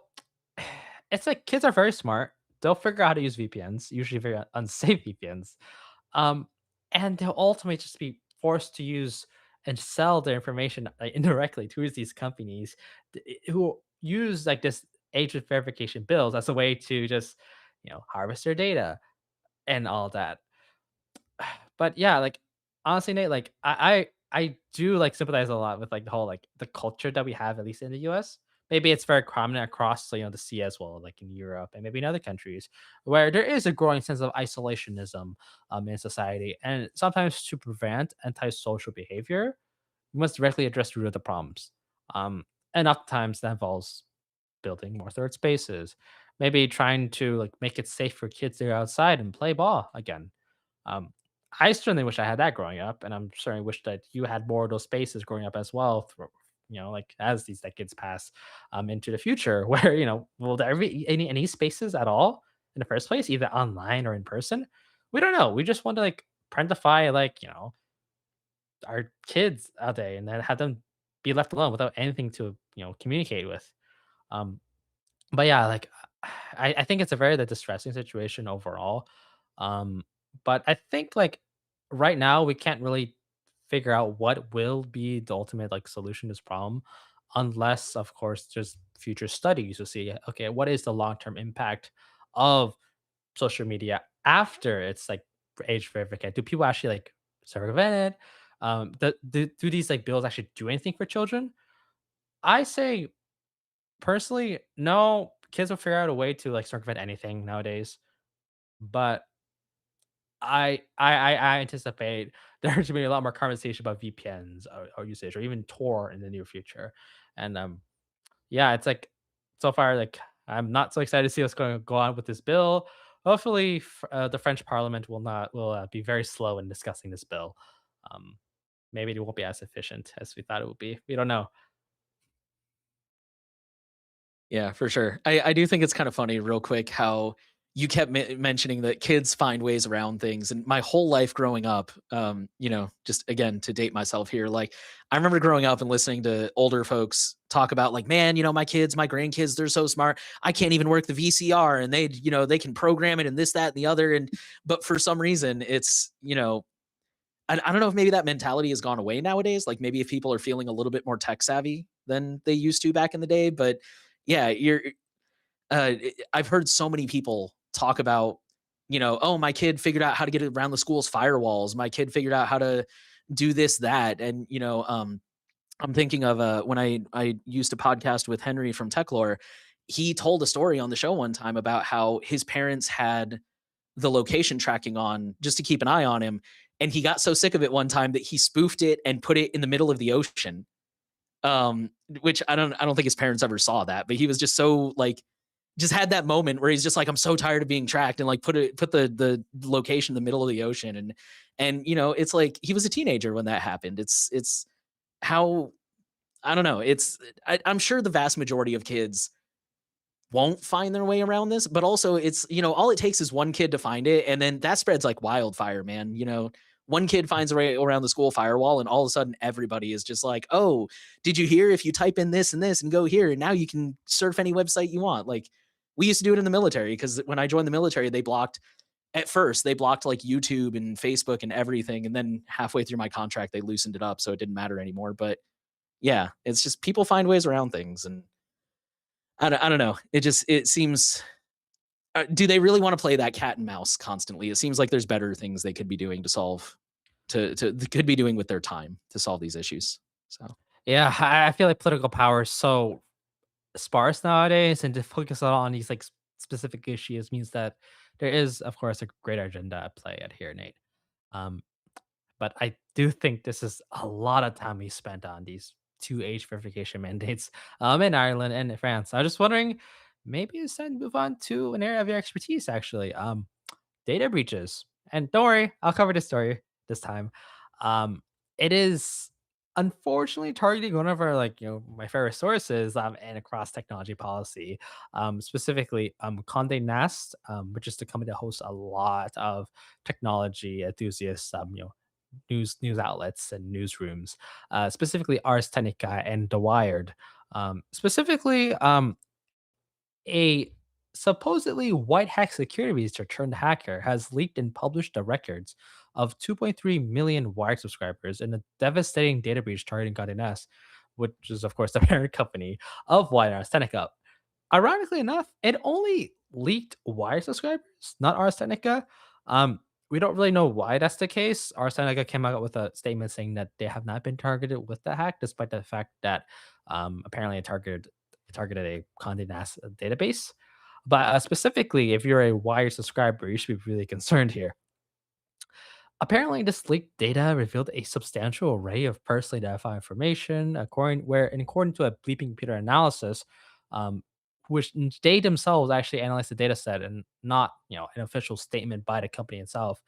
it's like kids are very smart. They'll figure out how to use VPNs, usually very unsafe VPNs. Um, and they'll ultimately just be forced to use and sell their information indirectly to these companies who use like this age verification bills as a way to just, harvest their data and all that. But yeah, like honestly, Nate, like I do like sympathize a lot with like the whole like the culture that we have at least in the US. Maybe it's very prominent across the sea as well, like in Europe and maybe in other countries, where there is a growing sense of isolationism in society, and sometimes to prevent antisocial behavior, we must directly address the root of the problems. Um, and oftentimes that involves building more third spaces, maybe trying to like make it safe for kids to go outside and play ball again. um, I certainly wish I had that growing up, and I'm certainly wish that you had more of those spaces growing up as well. Like as these decades pass into the future, where will there be any spaces at all in the first place, either online or in person? We don't know. We just want to like parentify like our kids out there, and then have them be left alone without anything to communicate with. Um, but yeah, like I think it's a very like, distressing situation overall. Um, but I think like right now we can't really figure out what will be the ultimate like solution to this problem unless of course there's future studies to see okay what is the long-term impact of social media after it's like age verified. Do people actually like circumvent it? Do these like bills actually do anything for children? I say personally, no, kids will figure out a way to, like, circumvent anything nowadays, but I anticipate there to be a lot more conversation about VPNs or usage or even Tor in the near future, and, yeah, it's like, so far, like, I'm not so excited to see what's gonna go on with this bill. Hopefully, the French parliament will be very slow in discussing this bill. Um, maybe it won't be as efficient as we thought it would be. We don't know. Yeah, for sure. I do think it's kind of funny, real quick, how you kept mentioning that kids find ways around things. And my whole life growing up, just again to date myself here, like I remember growing up and listening to older folks talk about, like, man, my kids, my grandkids, they're so smart. I can't even work the VCR, and they can program it and this, that, and the other. And but for some reason, it's I don't know if maybe that mentality has gone away nowadays. Like maybe if people are feeling a little bit more tech savvy than they used to back in the day, but yeah, I've heard so many people talk about, oh, my kid figured out how to get around the school's firewalls. My kid figured out how to do this, that, and I'm thinking of when I used to podcast with Henry from Techlore. he told a story on the show one time about how his parents had the location tracking on just to keep an eye on him, and he got so sick of it one time that he spoofed it and put it in the middle of the ocean. Um, which I don't think his parents ever saw that, but he was just so like just had that moment where he's just like, I'm so tired of being tracked, and like put the location in the middle of the ocean. And it's like he was a teenager when that happened. It's how I don't know. I'm sure the vast majority of kids won't find their way around this, but also it's, all it takes is one kid to find it, and then that spreads like wildfire, man. One kid finds a way around the school firewall, and all of a sudden everybody is just like, oh, did you hear, if you type in this and this and go here, and now you can surf any website you want. Like, we used to do it in the military, because when I joined the military, at first they blocked like YouTube and Facebook and everything, and then halfway through my contract they loosened it up so it didn't matter anymore. But yeah, it's just people find ways around things, and I don't know. It seems, do they really want to play that cat and mouse constantly? It seems like there's better things they could be doing to solve, to they could be doing with their time to solve these issues. So Yeah, I feel like political power is so sparse nowadays, and to focus on these like specific issues means that there is, of course, a greater agenda at play at here, Nate. Um, but I do think this is a lot of time we spent on these two age verification mandates in Ireland and in France. I was just wondering, maybe it's time to move on to an area of your expertise, actually. Data breaches. And don't worry, I'll cover this story this time. Um, it is unfortunately targeting one of our my favorite sources and across technology policy, specifically Condé Nast, which is the company that hosts a lot of technology enthusiasts, news outlets and newsrooms, specifically Ars Technica and The Wired. Specifically, a supposedly white hat security researcher turned hacker has leaked and published the records of 2.3 million Wired subscribers in a devastating data breach targeting Condé Nast, which is, of course, the parent company of Wired and Ars Technica. Ironically enough, it only leaked Wire subscribers, not Ars Technica. We don't really know why that's the case. Ars Technica came out with a statement saying that they have not been targeted with the hack, despite the fact that apparently it targeted a Condé Nast database. But specifically, if you're a Wire subscriber, you should be really concerned here. Apparently, this leaked data revealed a substantial array of personally identified information, according to a bleeping computer analysis, um, which they themselves actually analyzed the data set and not an official statement by the company itself.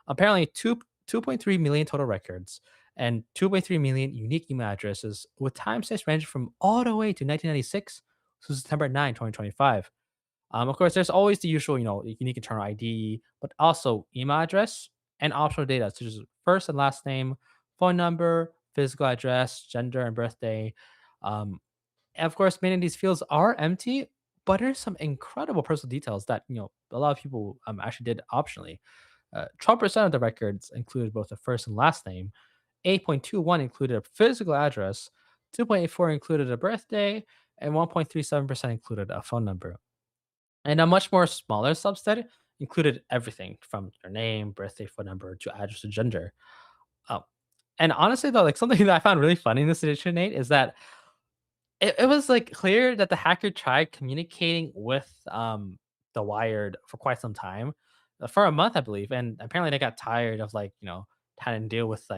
Apparently, 2.3 million total records and 2.3 million unique email addresses with timestamps ranging from all the way to 1996 to September 9, 2025. Of course, there's always the usual, unique internal ID, but also email address and optional data such as first and last name, phone number, physical address, gender, and birthday. Um, and of course, many of these fields are empty, but there's some incredible personal details that a lot of people actually did optionally. 12% of the records included both the first and last name. 8.21 included a physical address. 2.84 included a birthday, and 1.37% included a phone number. And a much more smaller subset included everything from your name, birthday, phone number to address to gender. Oh, and honestly, though, like something that I found really funny in this edition, Nate, is that it was like clear that the hacker tried communicating with the Wired for quite some time, for a month, I believe, and apparently they got tired of having to deal with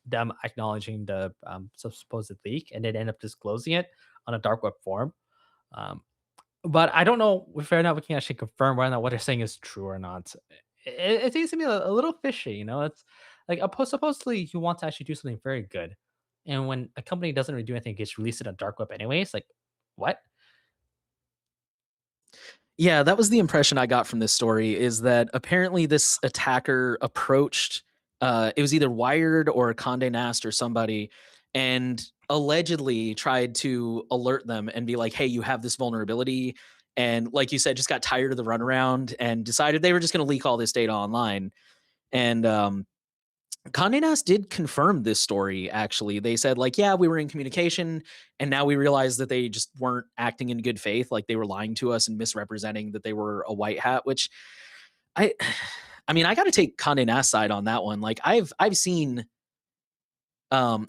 them acknowledging the supposed leak, and they'd end up disclosing it on a dark web forum. Um, but I don't know if or not we can actually confirm whether or not what they're saying is true or not. It seems to me a little fishy, It's like supposedly you want to actually do something very good, and when a company doesn't really do anything, it gets released in a dark web anyways. Like, what? yeah, that was the impression I got from this story, is that apparently this attacker approached, it was either Wired or Condé Nast or somebody, and allegedly tried to alert them and be like, "Hey, you have this vulnerability." And like you said, just got tired of the runaround and decided they were just going to leak all this data online. And Condé Nast did confirm this story, actually. They said, like, yeah, we were in communication, and now we realized that they just weren't acting in good faith. Like, they were lying to us and misrepresenting that they were a white hat, which I I mean, I gotta take Condé Nast side on that one. Like, I've seen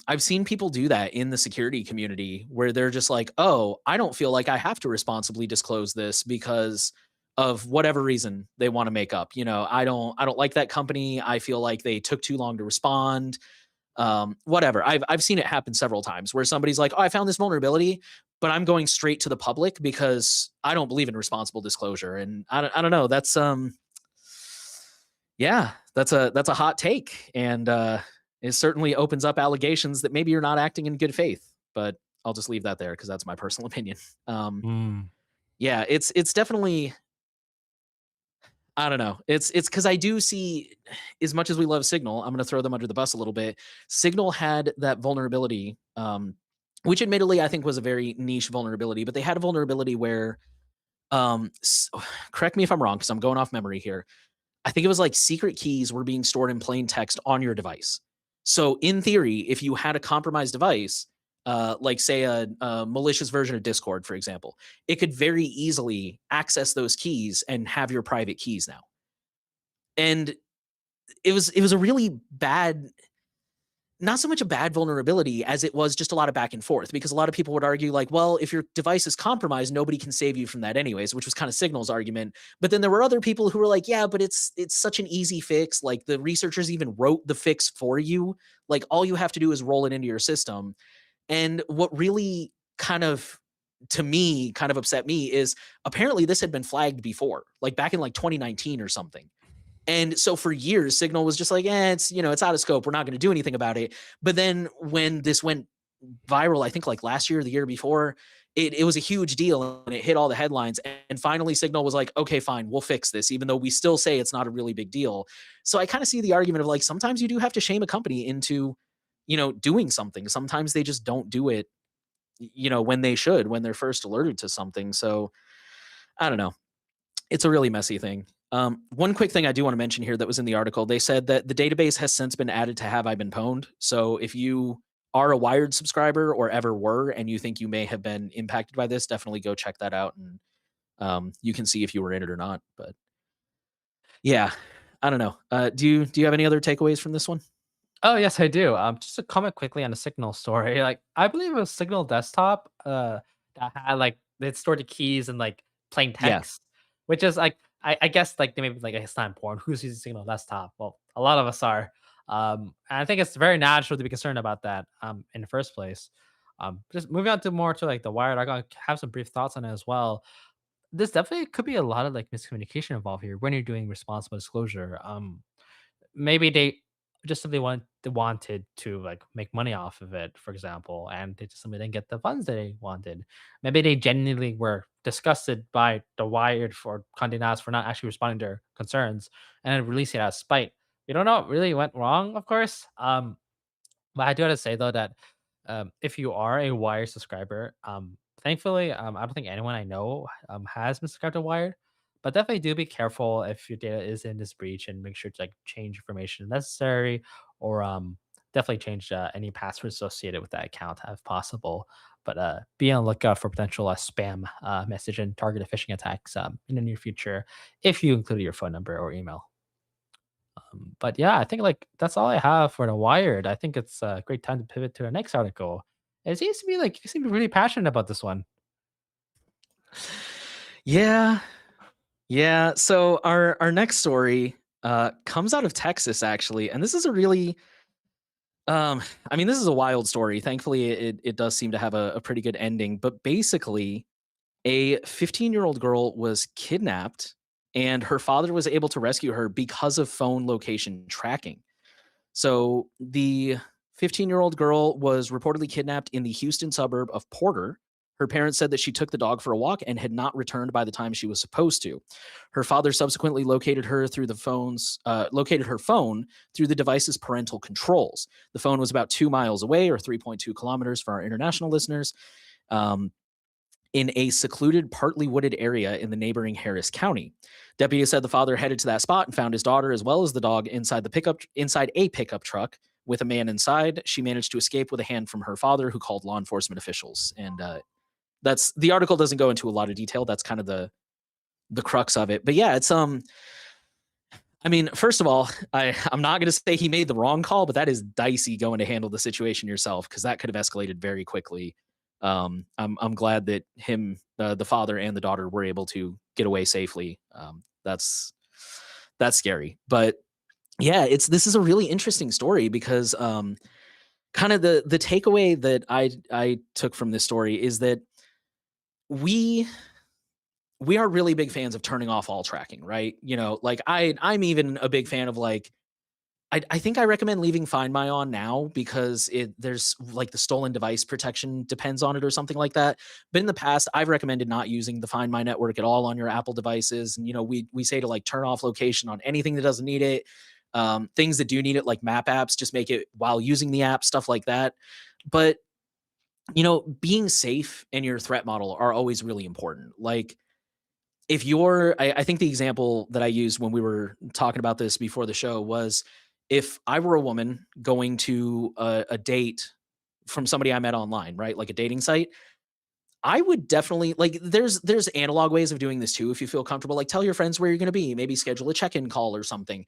I've seen people do that in the security community where they're just like, "Oh, I don't feel like I have to responsibly disclose this because of whatever reason they want to make up. I don't like that company. I feel like they took too long to respond. Whatever." I've seen it happen several times where somebody's like, "Oh, I found this vulnerability, but I'm going straight to the public because I don't believe in responsible disclosure." And I don't know. That's yeah, that's a hot take, and it certainly opens up allegations that maybe you're not acting in good faith. But I'll just leave that there because that's my personal opinion. Um, Mm. yeah, it's definitely, I don't know. It's because I do see, as much as we love Signal, I'm going to throw them under the bus a little bit. Signal had that vulnerability, which admittedly I think was a very niche vulnerability, but they had a vulnerability where, correct me if I'm wrong because I'm going off memory here. I think it was like secret keys were being stored in plain text on your device. So in theory, if you had a compromised device, like say a malicious version of Discord, for example, it could very easily access those keys and have your private keys now. And it was a really bad, not so much a bad vulnerability as it was just a lot of back and forth, because a lot of people would argue like, well, if your device is compromised, nobody can save you from that anyways, which was kind of Signal's argument. But then there were other people who were like, yeah, but it's such an easy fix. Like the researchers even wrote the fix for you. Like all you have to do is roll it into your system. And what really kind of, to me, kind of upset me is apparently this had been flagged before, like back in like 2019 or something. And so for years, Signal was just like, it's out of scope. We're not going to do anything about it. But then when this went viral, I think like last year or the year before, it was a huge deal and it hit all the headlines. And finally, Signal was like, okay, fine, we'll fix this, even though we still say it's not a really big deal. So I kind of see the argument of like, sometimes you do have to shame a company into, doing something. Sometimes they just don't do it, when they should, when they're first alerted to something. So I don't know. It's a really messy thing. One quick thing I do want to mention here that was in the article, they said that the database has since been added to Have I Been Pwned. So if you are a Wired subscriber or ever were, and you think you may have been impacted by this, definitely go check that out, and you can see if you were in it or not. But yeah, I don't know. Do you have any other takeaways from this one? Oh, yes, I do. Just to comment quickly on the Signal story, like, I believe it was Signal Desktop, that had, like, they stored the keys in, like, plain Yeah. text, which is, like, I guess, like, they maybe, like, it's not important. Who's using Signal Desktop? Well, a lot of us are. And I think it's very natural to be concerned about that, in the first place. Just moving on to more to, like, the Wired, I got have some brief thoughts on it as well. This definitely could be a lot of, like, miscommunication involved here when you're doing responsible disclosure. Maybe they just simply wanted to, like, make money off of it, for example, and they just simply didn't get the funds they wanted. Maybe they genuinely were disgusted by the Wired for Condé Nast for not actually responding to their concerns and then releasing it out of spite. We don't know what really went wrong, of course. But I do have to say though that if you are a Wire subscriber, thankfully, I don't think anyone I know has been subscribed to Wired. But definitely do be careful if your data is in this breach and make sure to like change information if necessary, or definitely change any passwords associated with that account if possible. But be on the lookout for potential spam message and targeted phishing attacks in the near future if you included your phone number or email. But yeah, I think like that's all I have for the Wired. I think it's a great time to pivot to the next article. It seems to be like you seem to be really passionate about this one. Yeah. Yeah. So our next story comes out of Texas actually, and this is a really, I mean, this is a wild story. Thankfully, it does seem to have a pretty good ending. But basically, a 15-year-old girl was kidnapped, and her father was able to rescue her because of phone location tracking. So the 15-year-old girl was reportedly kidnapped in the Houston suburb of Porter. Her parents said that she took the dog for a walk and had not returned by the time she was supposed to. Her father subsequently located her phone through the device's parental controls. The phone was about 2 miles away, or 3.2 kilometers for our international listeners, um, in a secluded, partly wooded area in the neighboring Harris County. Deputies said the father headed to that spot and found his daughter as well as the dog inside a pickup truck with a man inside. She managed to escape with a hand from her father, who called law enforcement officials. And that's the article doesn't go into a lot of detail. That's kind of the crux of it. But yeah, it's I mean, first of all, I'm not going to say he made the wrong call, but that is dicey going to handle the situation yourself because that could have escalated very quickly. I'm glad that the father and the daughter were able to get away safely. That's scary, but yeah, this is a really interesting story because kind of the takeaway that I took from this story is that we we are really big fans of turning off all tracking, right? Like I'm even a big fan of like I think I recommend leaving Find My on now because there's like the stolen device protection depends on it or something like that. But in the past, I've recommended not using the Find My network at all on your Apple devices. And we say to like turn off location on anything that doesn't need it. Things that do need it, like map apps, just make it while using the app, stuff like that. But being safe and your threat model are always really important. Like if you're I think the example that I used when we were talking about this before the show was if I were a woman going to a date from somebody I met online, right? Like a dating site, I would definitely like there's analog ways of doing this too if you feel comfortable. Like tell your friends where you're gonna be, maybe schedule a check-in call or something.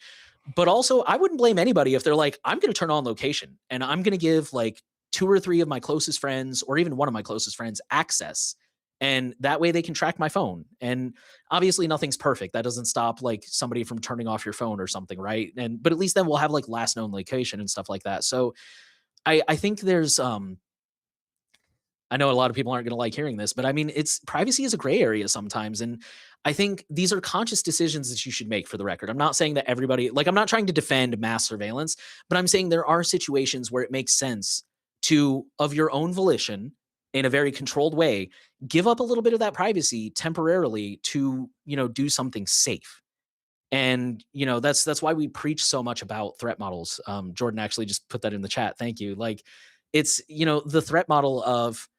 But also I wouldn't blame anybody if they're like, I'm gonna turn on location and I'm gonna give like two or three of my closest friends or even one of my closest friends access. And that way they can track my phone. And obviously nothing's perfect. That doesn't stop like somebody from turning off your phone or something, right? And but at least then we'll have like last known location and stuff like that. So I think there's I know a lot of people aren't going to like hearing this, but I mean, it's privacy is a gray area sometimes. And I think these are conscious decisions that you should make for the record. I'm not saying that everybody, like, I'm not trying to defend mass surveillance, but I'm saying there are situations where it makes sense to, of your own volition, in a very controlled way, give up a little bit of that privacy temporarily to, do something safe. And that's why we preach so much about threat models. Jordan actually just put that in the chat. Thank you. Like, it's the threat model of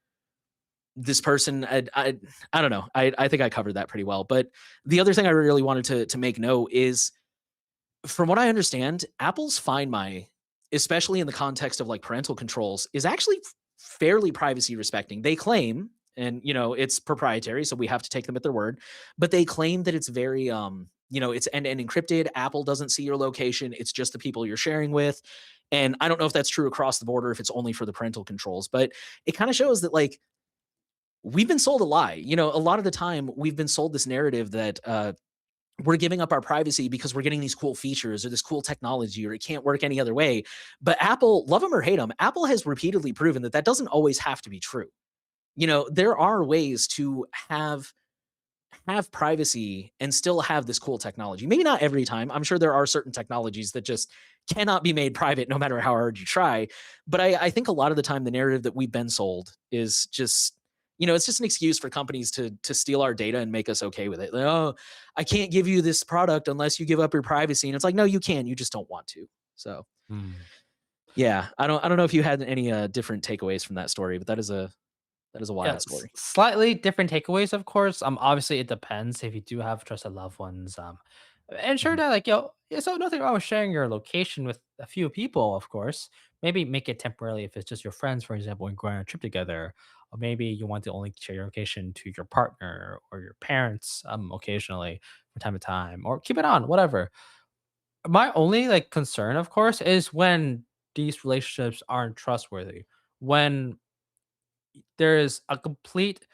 this person I don't know. I think I covered that pretty well. But the other thing I really wanted to make note is from what I understand, Apple's Find My, especially in the context of like parental controls, is actually fairly privacy respecting. They claim, and it's proprietary, so we have to take them at their word, but they claim that it's very it's end-to-end encrypted. Apple doesn't see your location. It's just the people you're sharing with. And I don't know if that's true across the board or if it's only for the parental controls, but it kind of shows that like we've been sold a lie. A lot of the time we've been sold this narrative that we're giving up our privacy because we're getting these cool features or this cool technology or it can't work any other way. But Apple, love them or hate them, Apple has repeatedly proven that that doesn't always have to be true. There are ways to have privacy and still have this cool technology. Maybe not every time. I'm sure there are certain technologies that just cannot be made private no matter how hard you try. But I think a lot of the time the narrative that we've been sold is just it's just an excuse for companies to steal our data and make us okay with it. Like, oh, I can't give you this product unless you give up your privacy. And it's like, no, you can. You just don't want to. So Hmm. yeah, I don't know if you had any different takeaways from that story, but that is a Yeah, wild story. slightly different takeaways, of course. Obviously, it depends if you do have trusted loved ones. Ensure Mhm. that, like, yeah, so nothing wrong with sharing your location with a few people, of course. Maybe make it temporarily if it's just your friends, for example, and going on a trip together. Or maybe you want to only share your location to your partner or your parents, occasionally from time to time, or keep it on, whatever. My only like concern, of course, is when these relationships aren't trustworthy. When there is a complete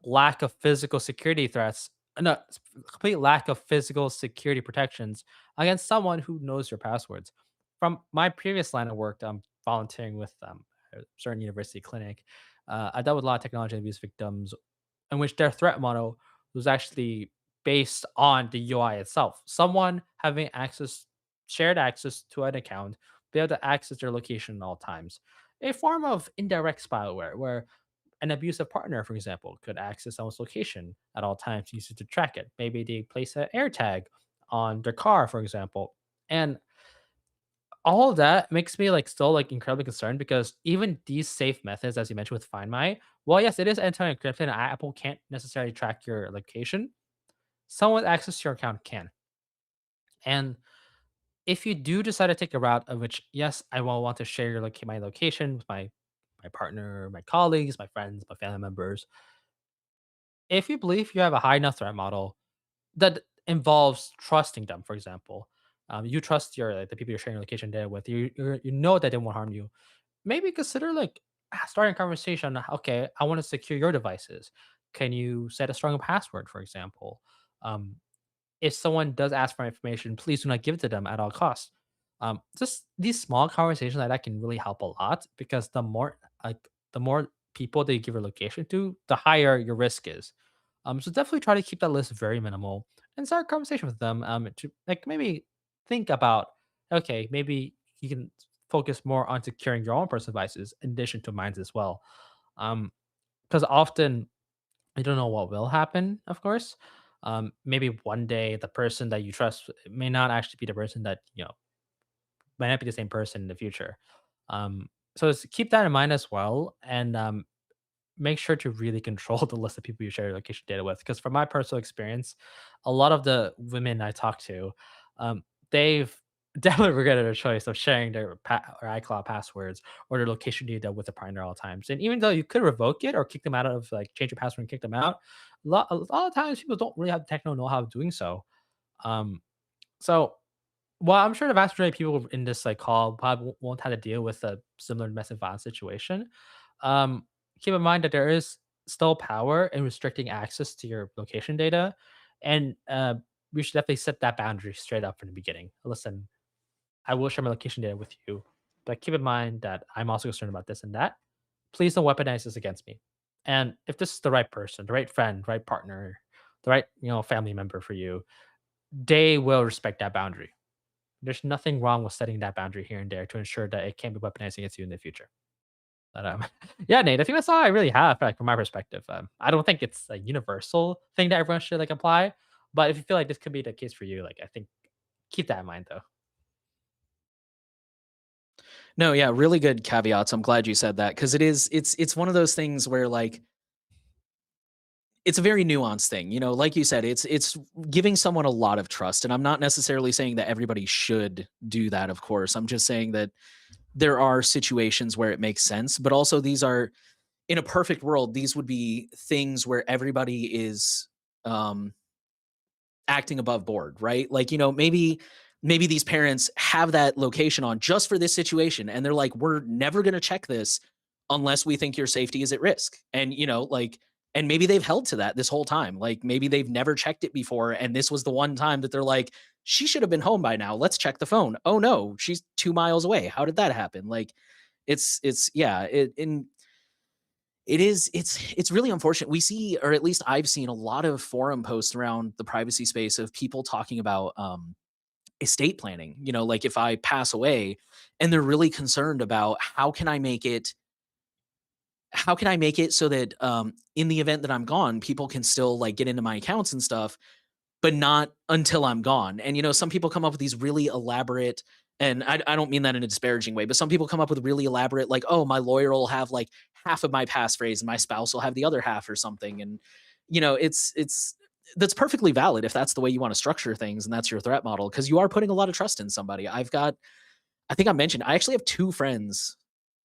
lack of physical security threats, no, complete lack of physical security protections against someone who knows your passwords. From my previous line of work, volunteering with a certain university clinic, I dealt with a lot of technology abuse victims in which their threat model was actually based on the UI itself. Someone having access, shared access to an account, be able to access their location at all times. A form of indirect spyware where an abusive partner, for example, could access someone's location at all times, use it to track it. Maybe they place an air tag on their car, for example. And all of that makes me like still like incredibly concerned because even these safe methods, as you mentioned with Find My, well, yes, it is end-to-end encrypted and Apple can't necessarily track your location. Someone with access to your account can. And if you do decide to take a route of which, yes, I will want to share your my location with my partner, my colleagues, my friends, my family members, if you believe you have a high enough threat model that involves trusting them, for example, You trust your like, the people you're sharing your location data with. You know that they won't harm you. Maybe consider like starting a conversation. Okay, I want to secure your devices. Can you set a strong password, for example? Um, if someone does ask for information, please do not give it to them at all costs. Just these small conversations like that can really help a lot because the more people that you give your location to, the higher your risk is. So definitely try to keep that list very minimal and start a conversation with them. To like maybe think about okay, maybe you can focus more on securing your own personal devices in addition to mine as well. Because often I don't know what will happen, of course. Maybe one day the person that you trust may not actually be the person that, might not be the same person in the future. So keep that in mind as well. And make sure to really control the list of people you share your location data with. Because from my personal experience, a lot of the women I talk to, they've definitely regretted their choice of sharing their or iCloud passwords or their location data with a partner at all times. And even though you could revoke it or kick them out of like change your password and kick them out, a lot of times people don't really have the technical know-how of doing so. Um, so well, I'm sure the vast majority of people in this like call probably won't have to deal with a similar domestic violence situation. Um, Keep in mind that there is still power in restricting access to your location data, and we should definitely set that boundary straight up from the beginning. Listen, I will share my location data with you, but keep in mind that I'm also concerned about this and that. Please don't weaponize this against me. And if this is the right person, the right friend, right partner, the right family member for you, they will respect that boundary. There's nothing wrong with setting that boundary here and there to ensure that it can't be weaponized against you in the future. But yeah, Nate, I think that's all I really have, like from my perspective. I don't think it's a universal thing that everyone should like apply, but if you feel like this could be the case for you, like I think keep that in mind though. No, yeah, really good caveats. I'm glad you said that because it's one of those things where like it's a very nuanced thing. Like you said, it's giving someone a lot of trust. And I'm not necessarily saying that everybody should do that, of course. I'm just saying that there are situations where it makes sense, but also these are in a perfect world, these would be things where everybody is um acting above board, right? Like, maybe these parents have that location on just for this situation and they're like, "We're never going to check this unless we think your safety is at risk." And and maybe they've held to that this whole time. Like maybe they've never checked it before and this was the one time that they're like, "She should have been home by now. Let's check the phone. Oh no, she's 2 miles away. How did that happen?" Like it's yeah, it's really unfortunate. We see, or at least I've seen a lot of forum posts around the privacy space of people talking about estate planning, like if I pass away and they're really concerned about how can I make it so that in the event that I'm gone, people can still like get into my accounts and stuff, but not until I'm gone. And some people come up with these really elaborate, and I don't mean that in a disparaging way, but some people come up with really elaborate, like, oh, my lawyer will have like half of my passphrase and my spouse will have the other half or something. And it's that's perfectly valid if that's the way you want to structure things and that's your threat model, because you are putting a lot of trust in somebody. I think I mentioned I actually have two friends.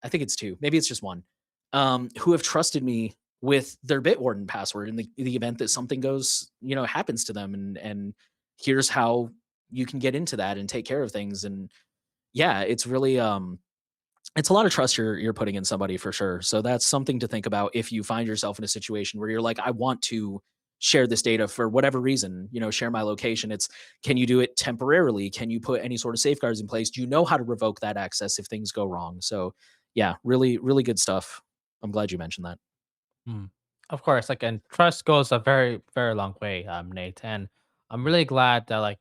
I think it's two, maybe it's just one, who have trusted me with their Bitwarden password in the event that something goes, happens to them, and here's how you can get into that and take care of things. And yeah, it's really it's a lot of trust you're putting in somebody for sure. So that's something to think about if you find yourself in a situation where you're like, I want to share this data for whatever reason, share my location. It's, can you do it temporarily? Can you put any sort of safeguards in place? Do you know how to revoke that access if things go wrong? So yeah, really, really good stuff. I'm glad you mentioned that. Mm. Of course, like, and trust goes a very, very long way, Nate. And I'm really glad that, like,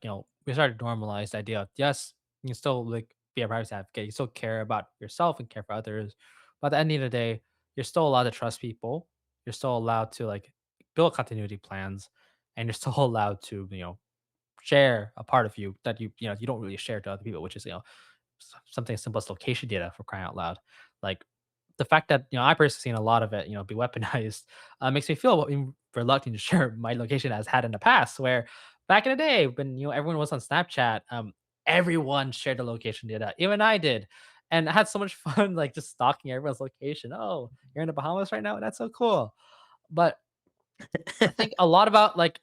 we started to normalize the idea of yes, you can still like be a privacy advocate, you still care about yourself and care for others. But at the end of the day, you're still allowed to trust people. You're still allowed to like build continuity plans, and you're still allowed to, share a part of you that you don't really share to other people, which is something as simple as location data for crying out loud. Like the fact that I personally seen a lot of it, be weaponized, makes me feel reluctant to share my location as had in the past. Where back in the day when everyone was on Snapchat, everyone shared the location data, even I did, and I had so much fun like just stalking everyone's location. Oh, you're in the Bahamas right now? That's so cool. But I think a lot about like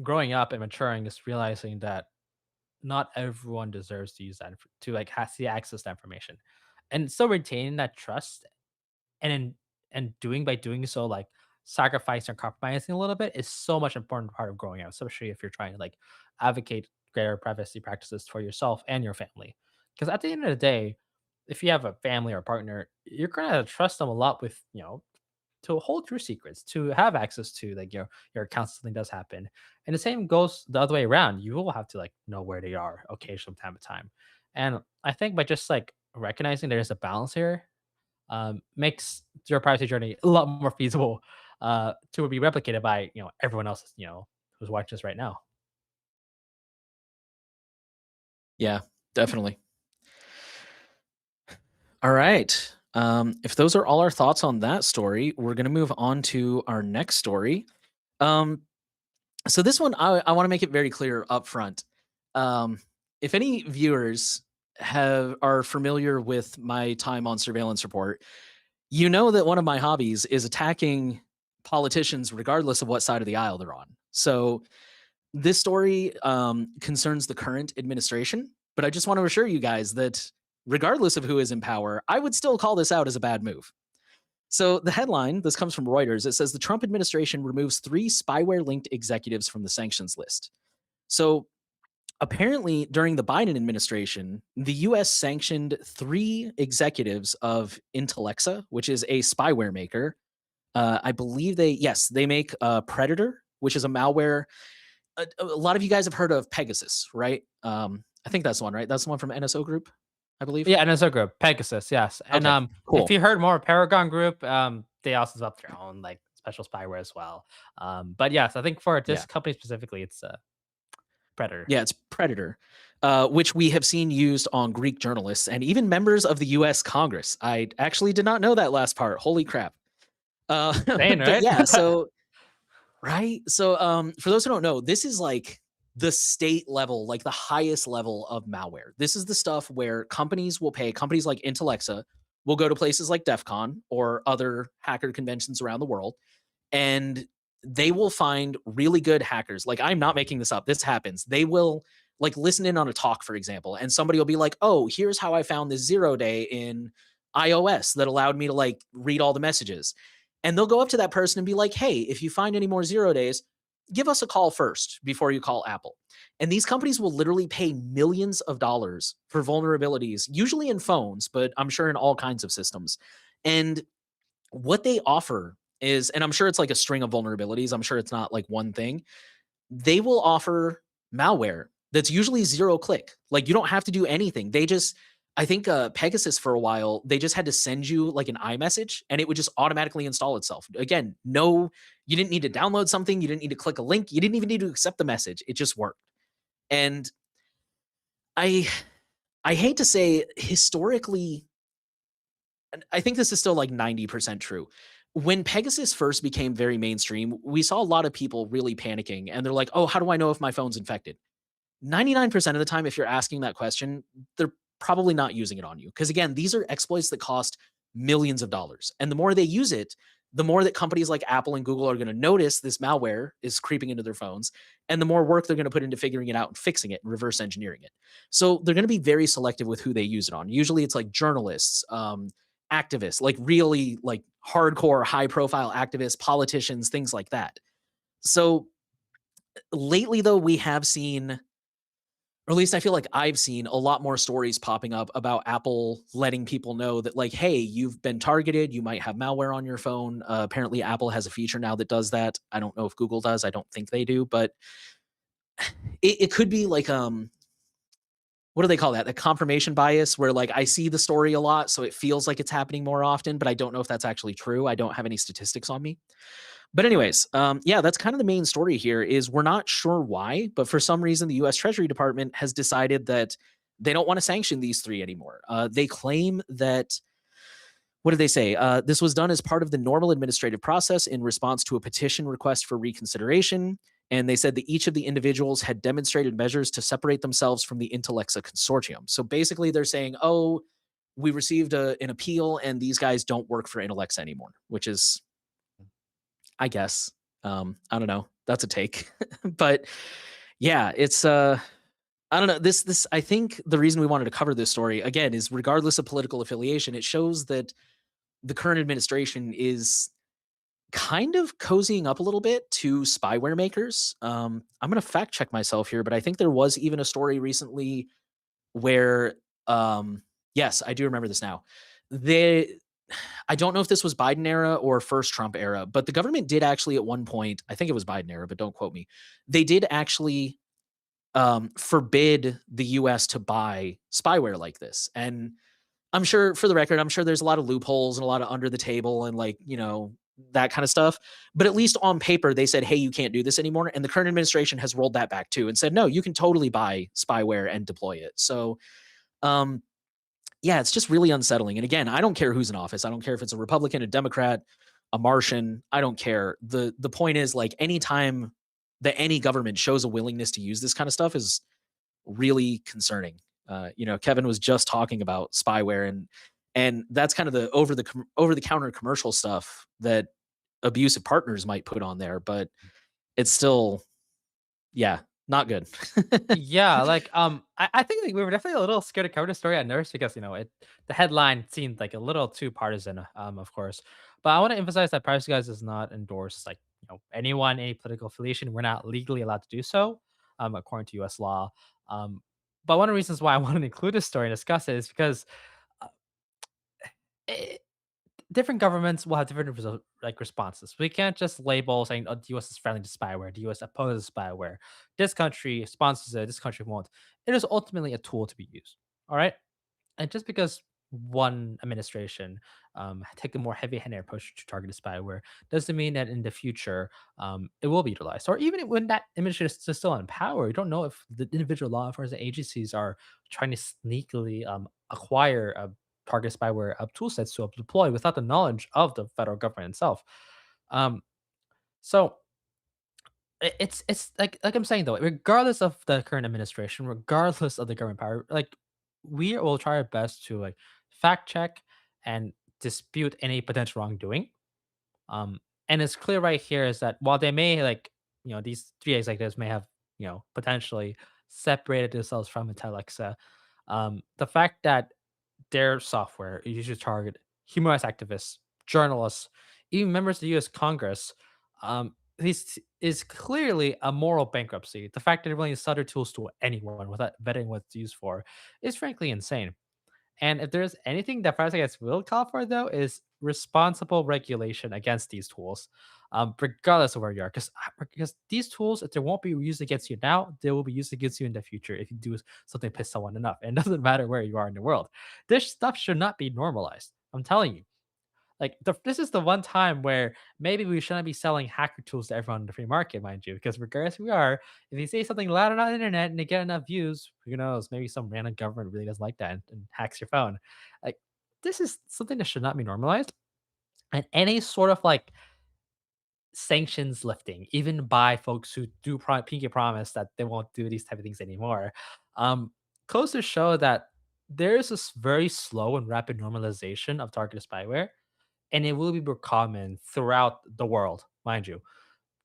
growing up and maturing is realizing that not everyone deserves to use that to like see access to information, and still retaining that trust and doing by doing so like sacrificing or compromising a little bit is so much important part of growing up, especially if you're trying to like advocate greater privacy practices for yourself and your family. Because at the end of the day, if you have a family or partner, you're gonna trust them a lot with to hold your secrets, to have access to like your accounts if something does happen. And the same goes the other way around. You will have to like know where they are occasionally from time to time. And I think by just like recognizing there's a balance here, makes your privacy journey a lot more feasible to be replicated by everyone else who's watching this right now. Yeah, definitely. All right. If those are all our thoughts on that story, we're going to move on to our next story. Um, so this one, I want to make it very clear up front. Um, if any viewers are familiar with my time on surveillance report, you know that one of my hobbies is attacking politicians regardless of what side of the aisle they're on. So this story concerns the current administration, but I just want to assure you guys that regardless of who is in power, I would still call this out as a bad move. So the headline, this comes from Reuters, it says the Trump administration removes 3 spyware linked executives from the sanctions list. So apparently during the Biden administration, the US sanctioned 3 executives of Intellexa, which is a spyware maker. I believe they make Predator, which is a malware. A lot of you guys have heard of Pegasus, right? I think that's the one, right? That's the one from NSO Group, I believe. Yeah, and as a group, Pegasus, yes. And Okay, if cool. you heard more, Paragon Group, they also developed their own like special spyware as well. But yes, I think for Yeah. this company specifically, it's Predator. Yeah, it's Predator, which we have seen used on Greek journalists and even members of the US Congress. I actually did not know that last part. Holy crap. Insane, But right? yeah, so right? So, for those who don't know, this is like the state level, like the highest level of malware. This is the stuff where companies like Intellexa will go to places like DEF CON or other hacker conventions around the world, and they will find really good hackers. Like, I'm not making this up. This happens. They will like listen in on a talk, for example, and somebody will be like, "Oh, here's how I found this 0 day in iOS that allowed me to like read all the messages." And they'll go up to that person and be like, "Hey, if you find any more 0 days, give us a call first before you call Apple." And these companies will literally pay millions of dollars for vulnerabilities, usually in phones, but I'm sure in all kinds of systems. And what they offer is, and I'm sure it's like a string of vulnerabilities, I'm sure it's not like one thing. They will offer malware that's usually 0 click. Like, you don't have to do anything. I think Pegasus for a while, they just had to send you like an iMessage and it would just automatically install itself. Again, no, you didn't need to download something. You didn't need to click a link. You didn't even need to accept the message. It just worked. And I, I hate to say historically, and I think this is still like 90% true. When Pegasus first became very mainstream, we saw a lot of people really panicking and they're like, "Oh, how do I know if my phone's infected?" 99% of the time, if you're asking that question, they're probably not using it on you. Because again, these are exploits that cost millions of dollars. And the more they use it, the more that companies like Apple and Google are going to notice this malware is creeping into their phones, and the more work they're going to put into figuring it out and fixing it and reverse engineering it. So they're going to be very selective with who they use it on. Usually it's like journalists, activists, like really like hardcore, high profile activists, politicians, things like that. So lately, though, we have seen, or at least I feel like I've seen a lot more stories popping up about Apple letting people know that, like, hey, you've been targeted. You might have malware on your phone. Apparently, Apple has a feature now that does that. I don't know if Google does. I don't think they do, but it could be like, what do they call that? The confirmation bias, where like I see the story a lot, so it feels like it's happening more often, but I don't know if that's actually true. I don't have any statistics on me. But anyways, yeah, that's kind of the main story here is we're not sure why, but for some reason, the US Treasury Department has decided that they don't want to sanction these 3 anymore. They claim that, what did they say? This was done as part of the normal administrative process in response to a petition request for reconsideration. And they said that each of the individuals had demonstrated measures to separate themselves from the Intellexa consortium. So basically, they're saying, "Oh, we received an appeal, and these guys don't work for Intellexa anymore," which is, I guess. I don't know. That's a take. But yeah, it's I don't know. This I think the reason we wanted to cover this story again is regardless of political affiliation, it shows that the current administration is kind of cozying up a little bit to spyware makers. I'm going to fact check myself here, but I think there was even a story recently where, yes, I do remember this now. They, I don't know if this was Biden era or first Trump era, but the government did actually at one point, I think it was Biden era, but don't quote me. They did actually forbid the US to buy spyware like this. And I'm sure for the record, I'm sure there's a lot of loopholes and a lot of under the table and like, that kind of stuff. But at least on paper, they said, hey, you can't do this anymore. And the current administration has rolled that back too and said, no, you can totally buy spyware and deploy it. So, um, yeah, it's just really unsettling. And again, I don't care who's in office. I don't care if it's a Republican, a Democrat, a Martian. I don't care. The point is like anytime that any government shows a willingness to use this kind of stuff is really concerning. Kevin was just talking about spyware and that's kind of the over the counter commercial stuff that abusive partners might put on there, but it's still, yeah, not good. Yeah, like I think like, we were definitely a little scared to cover the story at Nurse because the headline seemed like a little too partisan, of course. But I want to emphasize that Privacy Guys does not endorse like anyone, any political affiliation. We're not legally allowed to do so, according to U.S. law. Um, but one of the reasons why I wanted to include this story and discuss it is because uh, different governments will have different like responses. We can't just label saying, "Oh, the U.S. is friendly to spyware. The U.S. opposes spyware. This country sponsors it. This country won't." It is ultimately a tool to be used. All right, and just because one administration take a more heavy-handed approach to targeted spyware doesn't mean that in the future it will be utilized. Or even when that administration is still in power, you don't know if the individual law enforcement agencies are trying to sneakily acquire target spyware tool sets to deploy without the knowledge of the federal government itself. Um, so it's like I'm saying though, regardless of the current administration, regardless of the government power, like we will try our best to like fact check and dispute any potential wrongdoing. Um, and it's clear right here is that while they may like these three executives may have potentially separated themselves from Intellexa, the fact that their software is used to target human rights activists, journalists, even members of the U.S. Congress. This is clearly a moral bankruptcy. The fact that they're willing to sell their tools to anyone without vetting what it's used for is frankly insane. And if there's anything that Privacy Guys will call for, though, is responsible regulation against these tools, regardless of where you are. Because these tools, if they won't be used against you now, they will be used against you in the future if you do something piss someone enough. And it doesn't matter where you are in the world. This stuff should not be normalized. I'm telling you. Like this is the one time where maybe we shouldn't be selling hacker tools to everyone in the free market, mind you, because regardless who we are, if you say something loud on the internet and they get enough views, who knows? Maybe some random government really doesn't like that and hacks your phone. Like this is something that should not be normalized. And any sort of like sanctions lifting, even by folks who do pinky promise that they won't do these type of things anymore, um, goes to show that there is this very slow and rapid normalization of targeted spyware and it will be more common throughout the world, mind you.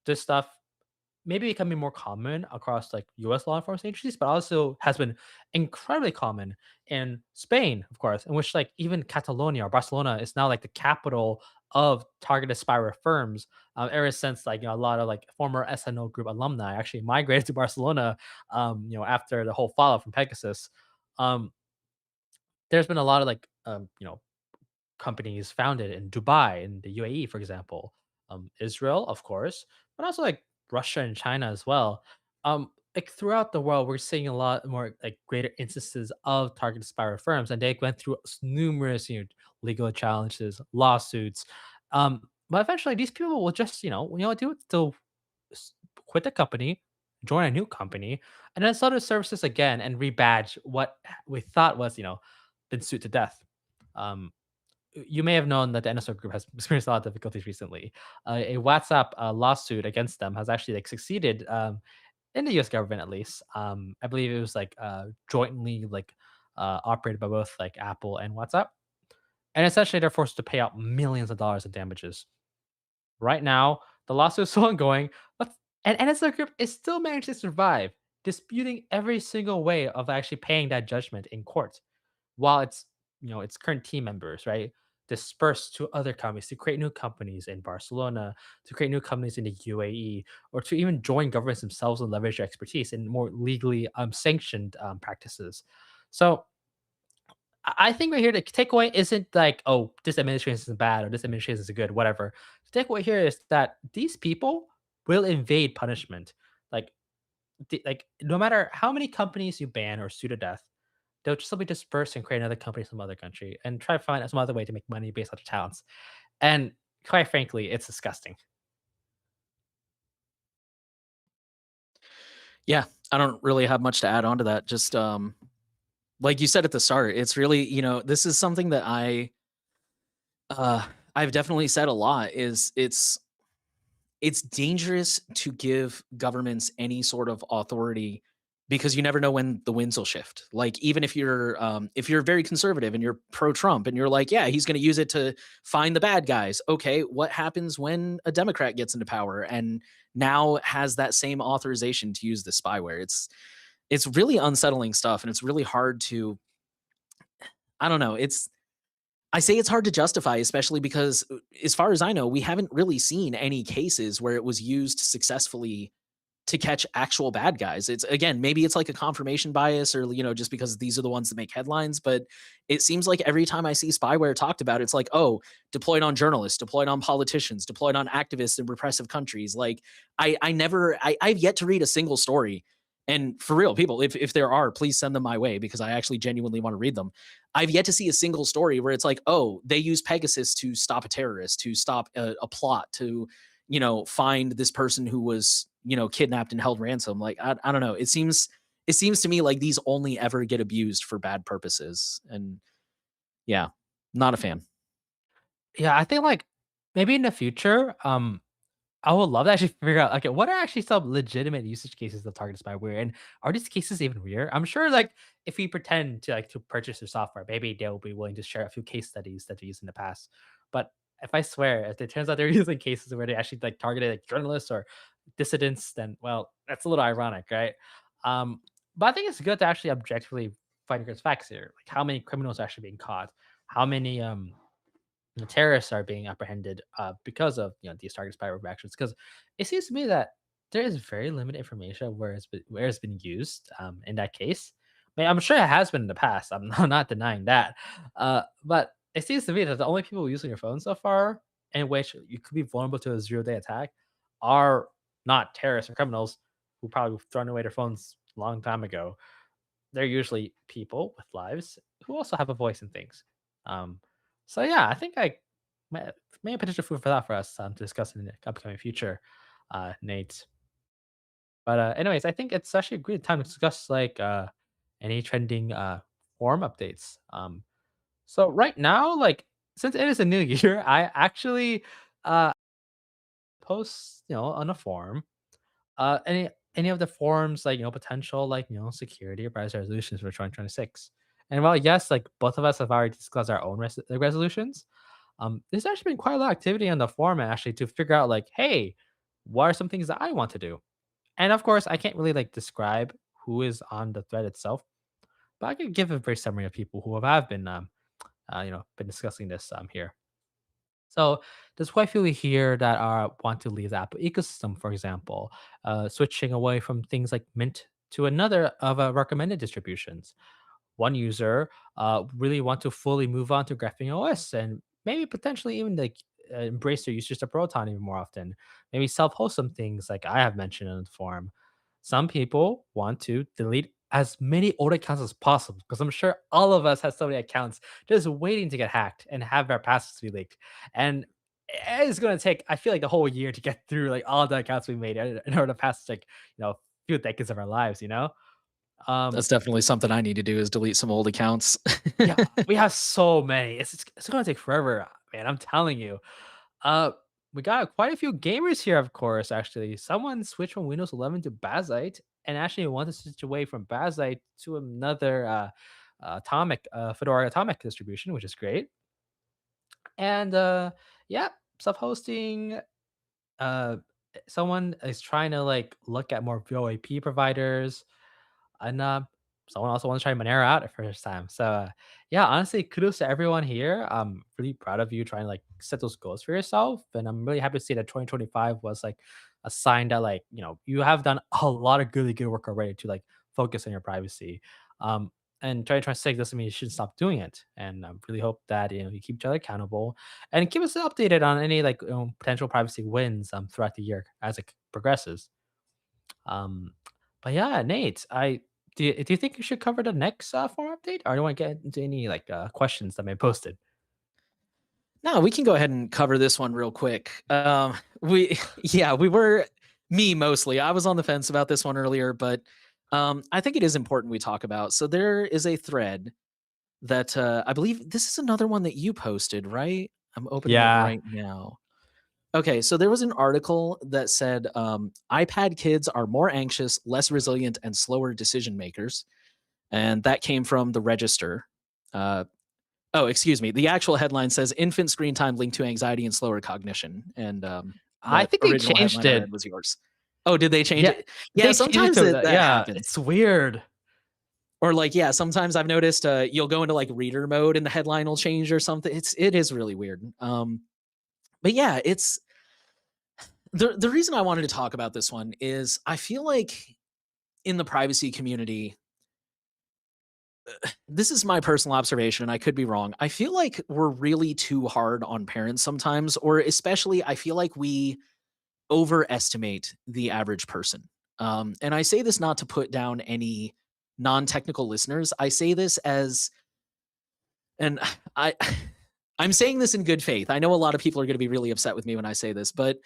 This stuff maybe becoming more common across like US law enforcement agencies, but also has been incredibly common in Spain, of course, in which like even Catalonia or Barcelona is now like the capital of targeted spyware firms. Ever since like a lot of like former SNL group alumni actually migrated to Barcelona, after the whole fallout from Pegasus. Um, there's been a lot of like companies founded in Dubai, in the UAE, for example, Israel, of course, but also like Russia and China as well. Like throughout the world, we're seeing a lot more like greater instances of targeted spyware firms, and they went through numerous legal challenges, lawsuits. But eventually, these people will just do it. They'll quit the company, join a new company, and then sell their services again and rebadge what we thought was been sued to death. Um, you may have known that the NSO group has experienced a lot of difficulties recently. A WhatsApp lawsuit against them has actually like succeeded in the U.S. government, at least. I believe it was like jointly like operated by both like Apple and WhatsApp, and essentially they're forced to pay out millions of dollars in damages. Right now, the lawsuit is still ongoing, but and NSO group is still managed to survive disputing every single way of actually paying that judgment in court, while its current team members, right, disperse to other companies to create new companies in Barcelona, to create new companies in the UAE, or to even join governments themselves and leverage their expertise in more legally sanctioned practices. So I think right here the takeaway isn't like, oh, this administration is bad or this administration is good, whatever. The takeaway here is that these people will evade punishment. Like, no matter how many companies you ban or sue to death, they'll just simply disperse and create another company in some other country and try to find some other way to make money based on their talents. And quite frankly, it's disgusting. Yeah, I don't really have much to add on to that. Just like you said at the start, it's really, this is something that uh I've definitely said a lot is it's dangerous to give governments any sort of authority because you never know when the winds will shift. Like even if you're very conservative and you're pro Trump and you're like, yeah, he's going to use it to find the bad guys. Okay, what happens when a Democrat gets into power and now has that same authorization to use the spyware? It's really unsettling stuff and it's really hard to I don't know. I say it's hard to justify, especially because, as far as I know, we haven't really seen any cases where it was used successfully to catch actual bad guys. It's again, maybe it's like a confirmation bias or, just because these are the ones that make headlines, but it seems like every time I see spyware talked about, it's like, oh, deployed on journalists, deployed on politicians, deployed on activists in repressive countries. Like I've yet to read a single story. And for real, people, if there are, please send them my way because I actually genuinely want to read them. I've yet to see a single story where it's like, oh, they use Pegasus to stop a terrorist, to stop a plot, to find this person who was, kidnapped and held ransom. Like, I don't know. It seems to me like these only ever get abused for bad purposes. And yeah, not a fan. Yeah, I think like maybe in the future, I would love to actually figure out, okay, what are actually some legitimate usage cases of target spyware, and are these cases even real? I'm sure, like, if we pretend to purchase their software, maybe they'll be willing to share a few case studies that they used in the past. But if I swear, if it turns out they're using cases where they actually like targeted like journalists or dissidents, then well, that's a little ironic, right? Um, but I think it's good to actually objectively find against facts here, like how many criminals are actually being caught, how many the terrorists are being apprehended because of these target spyware actions. Because it seems to me that there is very limited information where it's been used in that case. I mean, I'm sure it has been in the past. I'm not denying that, but it seems to me that the only people using your phone so far, in which you could be vulnerable to a zero-day attack, are not terrorists or criminals who probably thrown away their phones a long time ago. They're usually people with lives who also have a voice in things. Um, so yeah, I think I may, may have potential food for that for us to discuss in the upcoming future, Nate. But anyways, I think it's actually a great time to discuss like any trending forum updates. So right now, like since it is a new year, I actually uh post on a forum any of the forums like potential like security or privacy resolutions for 2026. And while yes, like both of us have already discussed our own resolutions, there's actually been quite a lot of activity on the forum actually to figure out like, hey, what are some things that I want to do? And of course, I can't really like describe who is on the thread itself, but I can give a brief summary of people who have been been discussing this here. So there's quite a few here that are want to leave the Apple ecosystem, for example, switching away from things like Mint to another of recommended distributions. One user really want to fully move on to Graphene OS and maybe potentially even like embrace their usage of Proton even more often. Maybe self-host some things like I have mentioned in the forum. Some people want to delete as many old accounts as possible because I'm sure all of us have so many accounts just waiting to get hacked and have our passwords be leaked. And it's going to take, I feel like, the whole year to get through like all the accounts we made in order to pass like few decades of our lives. Um, That's definitely something I need to do is delete some old accounts. Yeah, we have so many. It's gonna take forever, man. I'm telling you. Uh, we got quite a few gamers here, of course. Actually, someone switched from Windows 11 to Bazite, and actually wanted to switch away from Bazite to another Atomic Fedora Atomic distribution, which is great. And yeah, self-hosting. Uh, someone is trying to like look at more VoIP providers. and someone also wants to try Monero out at first time. So yeah, honestly, kudos to everyone here. I'm really proud of you trying to like set those goals for yourself, and I'm really happy to see that 2025 was like a sign that like you have done a lot of really good work already to like focus on your privacy. Um, and 2026 doesn't mean you should stop doing it. And I really hope that you keep each other accountable and keep us updated on any like potential privacy wins throughout the year as it progresses. Um, but yeah, Nate, do you think you should cover the next forum update, or do you want to get into any like questions that may be posted? No, we can go ahead and cover this one real quick. We yeah, we were me mostly. I was on the fence about this one earlier, but I think it is important we talk about. So there is a thread that I believe this is another one that you posted, right? I'm opening it Yeah, right now. Okay, so there was an article that said iPad kids are more anxious, less resilient, and slower decision makers, and that came from the Register. Uh, Oh, excuse me. The actual headline says infant screen time linked to anxiety and slower cognition. And I the think they original changed headline I read it. was yours. Oh, did they change Yeah, it? Yeah, they changed it sometimes to that yeah. happens. It's weird. Or like, yeah, sometimes I've noticed you'll go into like reader mode and the headline will change or something. It is really weird. But yeah, it's the reason I wanted to talk about this one is I feel like in the privacy community, this is my personal observation, and I could be wrong. I feel like we're really too hard on parents sometimes, or especially I feel like we overestimate the average person. And I say this not to put down any non-technical listeners. I say this as, and I, I'm saying this in good faith. I know a lot of people are going to be really upset with me when I say this, but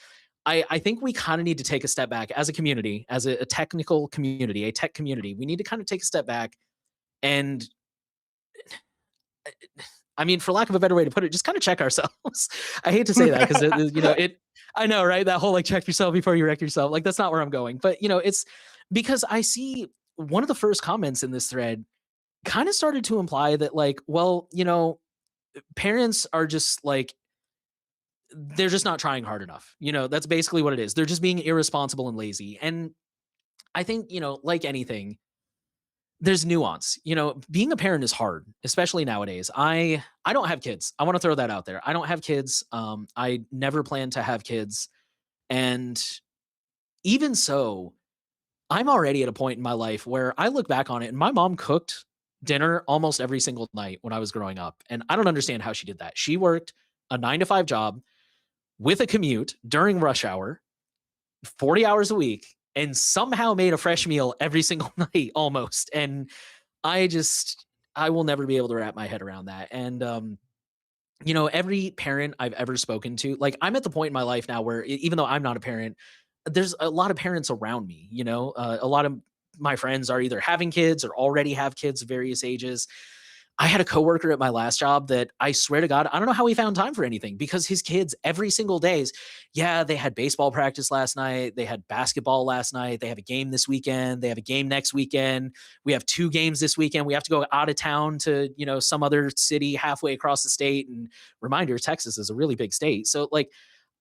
I think we kind of need to take a step back as a community, as a technical community, a tech community. We need to kind of take a step back and I mean, for lack of a better way to put it, just kind of check ourselves. I hate to say that because I know, right? That whole like check yourself before you wreck yourself. Like that's not where I'm going, but it's because I see one of the first comments in this thread kind of started to imply that like, well, parents are just like they're just not trying hard enough. That's basically what it is. They're just being irresponsible and lazy. And I think, like anything, there's nuance. Being a parent is hard, especially nowadays. I don't have kids. I want to throw that out there. I don't have kids. I never plan to have kids. And even so, I'm already at a point in my life where I look back on it and my mom cooked dinner almost every single night when I was growing up. And I don't understand how she did that. She worked a 9 to 5 job with a commute during rush hour 40 hours a week and somehow made a fresh meal every single night almost. And I will never be able to wrap my head around that. And every parent I've ever spoken to, like I'm at the point in my life now where even though I'm not a parent, there's a lot of parents around me, a lot of my friends are either having kids or already have kids of various ages. I had a coworker at my last job that I swear to God, I don't know how he found time for anything because his kids every single days, yeah, they had baseball practice last night, they had basketball last night, they have a game this weekend, they have a game next weekend. We have 2 games this weekend. We have to go out of town to, some other city halfway across the state. And reminder, Texas is a really big state. So like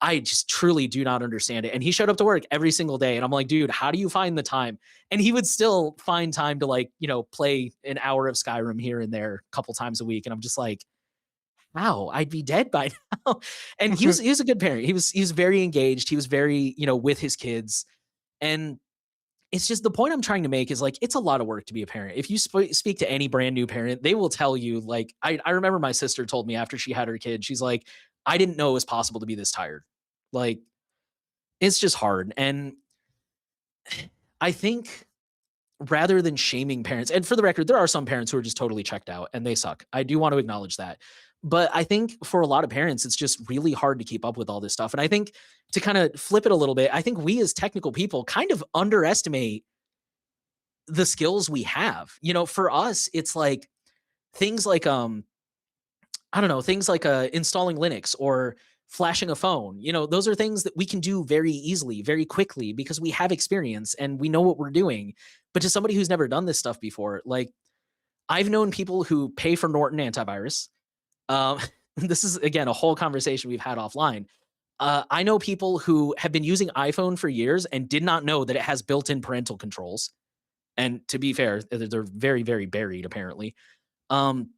I just truly do not understand it. And he showed up to work every single day. And I'm like, dude, how do you find the time? And he would still find time to like, play an hour of Skyrim here and there a couple times a week. And I'm just like, how? I'd be dead by now. And he was a good parent. He was very engaged. He was very, with his kids. And it's just the point I'm trying to make is like it's a lot of work to be a parent. If you speak to any brand new parent, they will tell you like I remember my sister told me after she had her kid, she's like, I didn't know it was possible to be this tired. Like it's just hard. And I think rather than shaming parents, and for the record, there are some parents who are just totally checked out and they suck. I do want to acknowledge that. But I think for a lot of parents, it's just really hard to keep up with all this stuff. And I think to kind of flip it a little bit, I think we as technical people kind of underestimate the skills we have. For us, it's like things like I don't know, things like installing Linux or flashing a phone. Those are things that we can do very easily, very quickly because we have experience and we know what we're doing. But to somebody who's never done this stuff before, like I've known people who pay for Norton antivirus. Um, this is again a whole conversation we've had offline. I know people who have been using iPhone for years and did not know that it has built-in parental controls. And to be fair, they're very, very buried apparently. Um,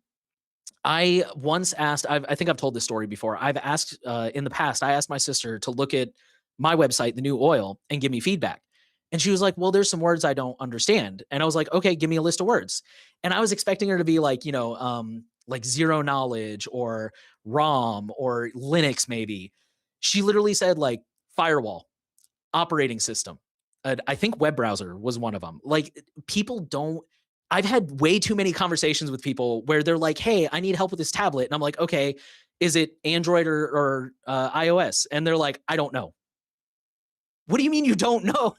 I once asked, I think I've told this story before. I've asked in the past, I asked my sister to look at my website, The New Oil, and give me feedback. And she was like, well, there's some words I don't understand. And I was like, okay, give me a list of words. And I was expecting her to be like, like zero knowledge or ROM or Linux, maybe. She literally said like firewall, operating system. I think web browser was one of them. Like people don't. I've had way too many conversations with people where they're like, "Hey, I need help with this tablet," and I'm like, "Okay, is it Android or iOS?" And they're like, "I don't know." What do you mean you don't know?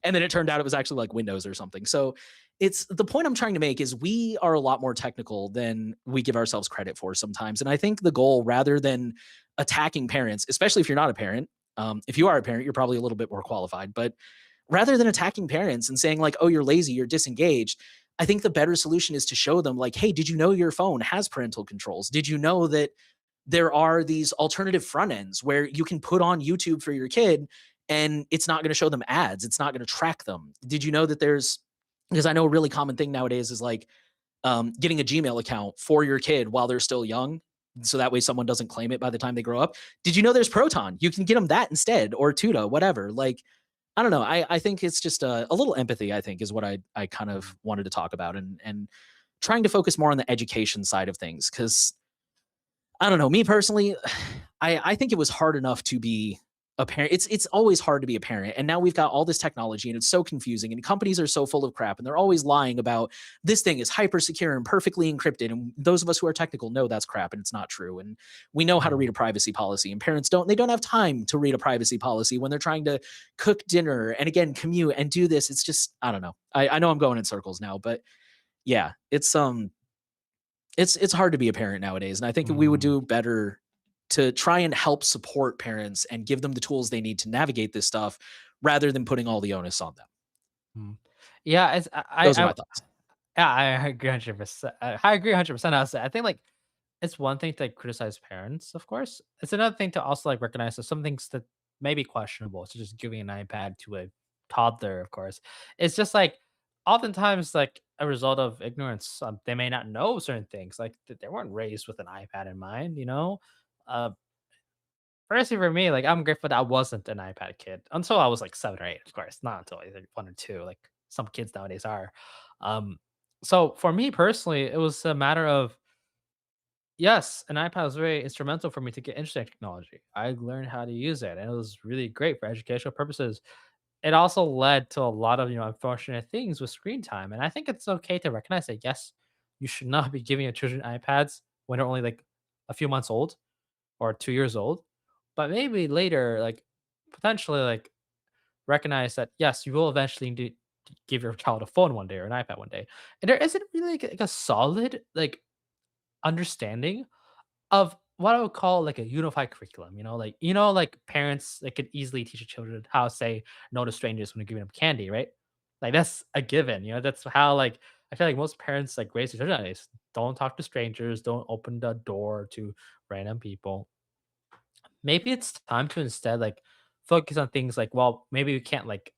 And then it turned out it was actually like Windows or something. So it's the point I'm trying to make is we are a lot more technical than we give ourselves credit for sometimes. And I think the goal, rather than attacking parents, especially if you're not a parent, if you are a parent, you're probably a little bit more qualified. But rather than attacking parents and saying like, "Oh, you're lazy, you're disengaged," I think the better solution is to show them like, "Hey, did you know your phone has parental controls? Did you know that there are these alternative front ends where you can put on YouTube for your kid and it's not going to show them ads. It's not going to track them. Did you know that there's, because I know a really common thing nowadays is like getting a Gmail account for your kid while they're still young. So that way someone doesn't claim it by the time they grow up. Did you know there's Proton? You can get them that instead, or Tuda, whatever. Like, I don't know. I think it's just a little empathy, I think, is what I kind of wanted to talk about, and trying to focus more on the education side of things. Cause I don't know. Me personally, I think it was hard enough to be a parent. It's always hard to be a parent, and now we've got all this technology, and it's so confusing. And companies are so full of crap, and they're always lying about this thing is hyper secure and perfectly encrypted. And those of us who are technical know that's crap, and it's not true. And we know how to read Mm, a privacy policy, and parents don't. They don't have time to read a privacy policy when they're trying to cook dinner and again commute and do this. It's just I don't know. I know I'm going in circles now, but yeah, it's hard to be a parent nowadays, and I think we would mm, do better to try and help support parents and give them the tools they need to navigate this stuff rather than putting all the onus on them. mm. Yeah, it's Those are my thoughts. yeah, I agree 100%. I agree 100%. I think like it's one thing to like, criticize parents, of course. It's another thing to also like recognize that some things that may be questionable, such as giving an iPad to a toddler, of course. It's just like oftentimes like a result of ignorance. They may not know certain things. Like they weren't raised with an iPad in mind, you know? Uh Firstly for me, like I'm grateful that I wasn't an iPad kid until I was like 7 or 8, of course. Not until like 1 or 2, like some kids nowadays are. Um so for me personally, it was a matter of yes, an iPad was very instrumental for me to get interested in technology. I learned how to use it, and it was really great for educational purposes. It also led to a lot of unfortunate things with screen time, and I think it's okay to recognize that. Yes, you should not be giving your children iPads when they're only like a few months old or 2 years old, but maybe later, like potentially, like recognize that yes, you will eventually need to give your child a phone one day or an iPad one day, and there isn't really like a solid like understanding of what I would call like a unified curriculum, like like parents that could easily teach their children how to say no to strangers when they're giving them candy, right? Like that's a given, that's how like I feel like most parents like raise their children nowadays. Don't talk to strangers, don't open the door to random people. Maybe it's time to instead like focus on things like, well, maybe we can't like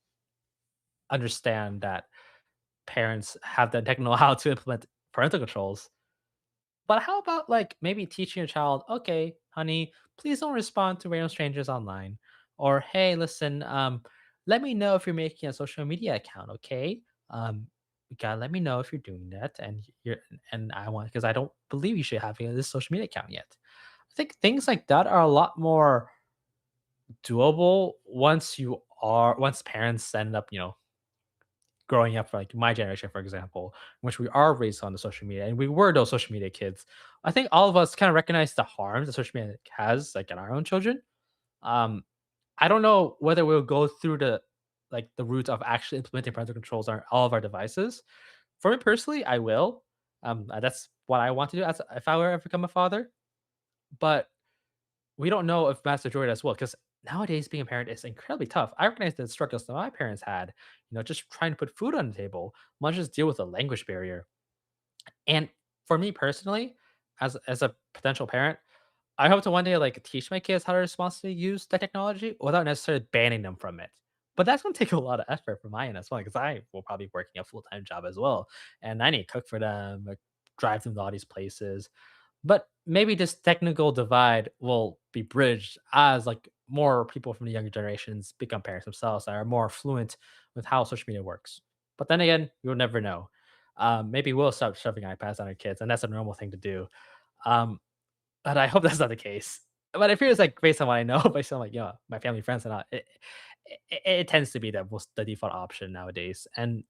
understand that parents have the technical how to implement parental controls. But how about like maybe teaching your child, okay, honey, please don't respond to random strangers online. Or hey, listen, let me know if you're making a social media account, okay? You gotta let me know if you're doing that, and I want because I don't believe you should have this social media account yet. I think things like that are a lot more doable once parents end up, growing up for like my generation, for example, in which we are raised on the social media and we were those social media kids. I think all of us kind of recognize the harms that social media has like in our own children. Um, I don't know whether we'll go through the route of actually implementing parental controls on all of our devices. For me personally, I will. That's what I want to do as if I were ever become a father. But we don't know if Master Jordan as well, because nowadays being a parent is incredibly tough. I recognize the struggles that my parents had, just trying to put food on the table, much as deal with a language barrier. And for me personally, as a potential parent, I hope to one day like teach my kids how to responsibly use the technology without necessarily banning them from it. But that's gonna take a lot of effort from my end as well, because I will probably be working a full-time job as well, and I need to cook for them, like, drive them to all these places. But maybe this technical divide will be bridged as, like, more people from the younger generations become parents themselves that are more fluent with how social media works. But then again, you'll never know. Maybe we'll start shoving iPads on our kids, and that's a normal thing to do. Um, but I hope that's not the case. But it feels like based on what I know, based on like my family friends and all, it tends to be the default option nowadays, and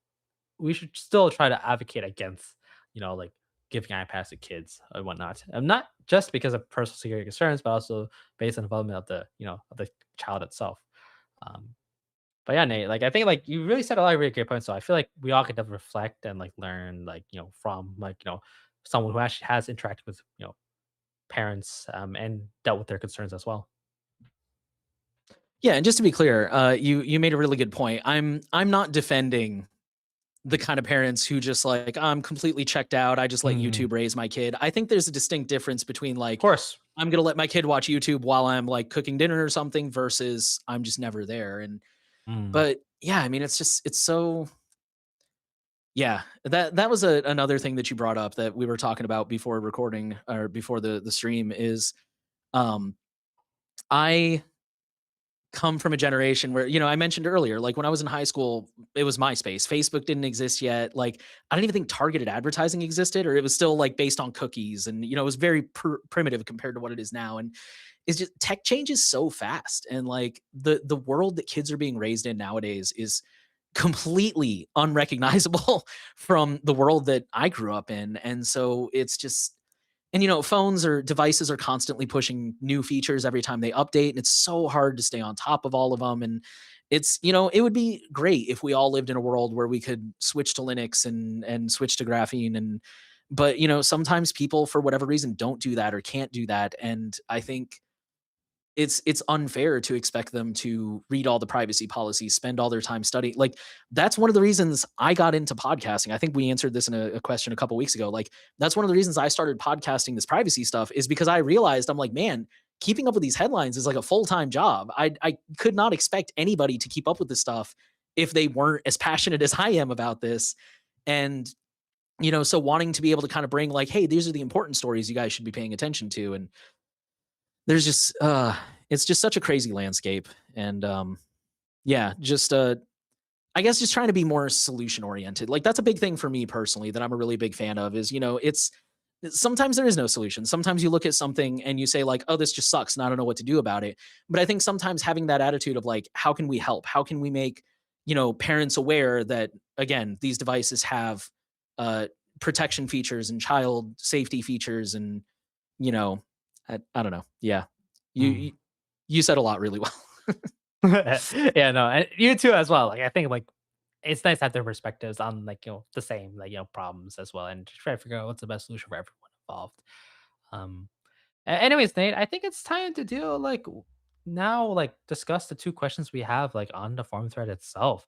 we should still try to advocate against like giving iPads to kids and whatnot. And not just because of personal security concerns, but also based on development of the child itself. Um, but yeah, Nate, like I think like you really said a lot of really great points. So I feel like we all could definitely reflect and like learn like from like someone who actually has interacted with parents, and dealt with their concerns as well. Yeah, and just to be clear, you made a really good point. I'm not defending the kind of parents who just like, I'm completely checked out. I just let Mm, YouTube raise my kid. I think there's a distinct difference between of like, course. I'm gonna let my kid watch YouTube while I'm like cooking dinner or something versus I'm just never there. And Mm, but yeah, I mean, it's so yeah. That was another thing that you brought up that we were talking about before recording or before the stream is um I come from a generation where, I mentioned earlier, like when I was in high school, it was MySpace. Facebook didn't exist yet. Like, I don't even think targeted advertising existed, or it was still like based on cookies. And, it was very primitive compared to what it is now. And it's just tech changes so fast. And like the world that kids are being raised in nowadays is completely unrecognizable from the world that I grew up in. And so it's just, and phones or devices are constantly pushing new features every time they update, and it's so hard to stay on top of all of them. And it would be great if we all lived in a world where we could switch to Linux and switch to graphene but sometimes people for whatever reason don't do that or can't do that. And I think it's unfair to expect them to read all the privacy policies, spend all their time studying. Like, that's one of the reasons I got into podcasting. I think we answered this in a question a couple weeks ago. Like, that's one of the reasons I started podcasting this privacy stuff is because I realized I'm like, man, keeping up with these headlines is like a full-time job. I could not expect anybody to keep up with this stuff if they weren't as passionate as I am about this. And so wanting to be able to kind of bring like, hey, these are the important stories you guys should be paying attention to. And there's just it's just such a crazy landscape. And yeah, just I guess just trying to be more solution oriented. Like, that's a big thing for me personally that I'm a really big fan of is, it's sometimes there is no solution. Sometimes you look at something and you say like, "Oh, this just sucks and I don't know what to do about it." But I think sometimes having that attitude of like, how can we help? How can we make, parents aware that again, these devices have uh protection features and child safety features and you know, I don't know. Yeah. You mm. you you said a lot really well. Yeah, no, and you too as well. Like I think like it's nice to have their perspectives on like the same like problems as well, and try to figure out what's the best solution for everyone involved. Um, Anyways, Nate, I think it's time to do now like discuss the two questions we have like on the forum thread itself.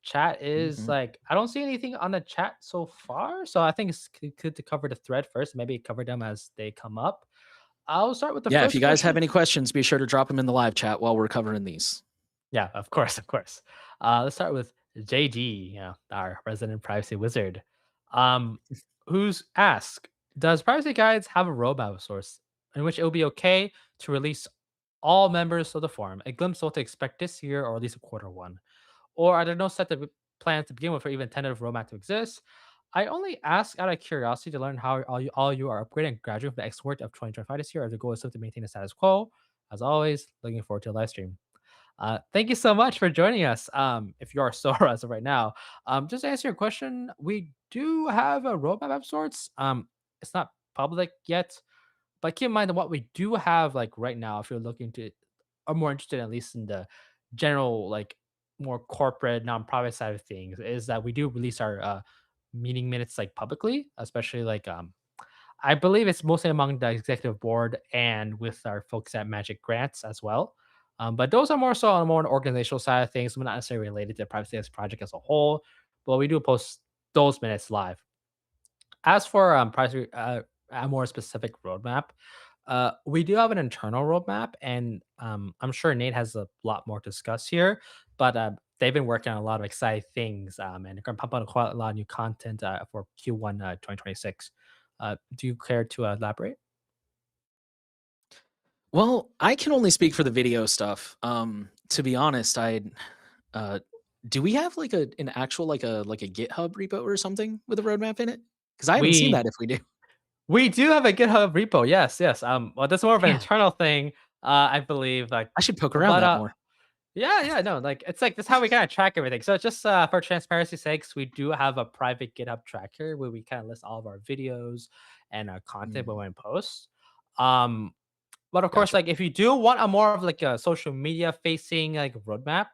Chat is Mhm. like I don't see anything on the chat so far, so I think it's good to cover the thread first. Maybe cover them as they come up. I'll start with the Yeah, if you first guys have question. any questions, be sure to drop them in the live chat while we're covering these. Yeah, of course, of course. Let's start with JD, our resident privacy wizard, um, who's asked, "Does privacy guides have a roadmap source in which it will be okay to release all members of the forum a glimpse of what to expect this year, or at least a quarter one? Or are there no set of plans to begin with, or even tentative roadmap to exist?" I only ask out of curiosity to learn how all you are upgrading and graduating from the export of 2025 this year, or the goal is still to maintain the status quo. As always, looking forward to a live stream. Thank you so much for joining us. If you are Sora as of right now, just to answer your question, we do have a roadmap of sorts. It's not public yet, but keep in mind that what we do have, like right now, if you're looking to, are more interested at least in the general, like more corporate, non-private side of things, is that we do release our meeting minutes like publicly, especially like I believe it's mostly among the executive board and with our folks at Magic Grants as well. But those are more so on more on the organizational side of things, not necessarily related to the Privacy X project as a whole. But we do post those minutes live. As for privacy, a more specific roadmap, we do have an internal roadmap, and I'm sure Nate has a lot more to discuss here. but they've been working on a lot of exciting things, and they're going to pump out quite a lot of new content for Q1 2026. Do you care to elaborate? Well, I can only speak for the video stuff. To be honest, uh do we have like an actual like a GitHub repo or something with a roadmap in it? Because I haven't seen We that if we do. we do have a GitHub repo. Yes, yes. Well, that's more of an Man, internal thing, I believe. Like, I should poke around but that more. yeah, yeah, no, like it's like that's how we kind of track everything. So just for transparency's sakes, we do have a private GitHub tracker where we kind of list all of our videos and content when Mm, we post. Um, but of course, gotcha. like if you do want a more of like a social media facing like roadmap,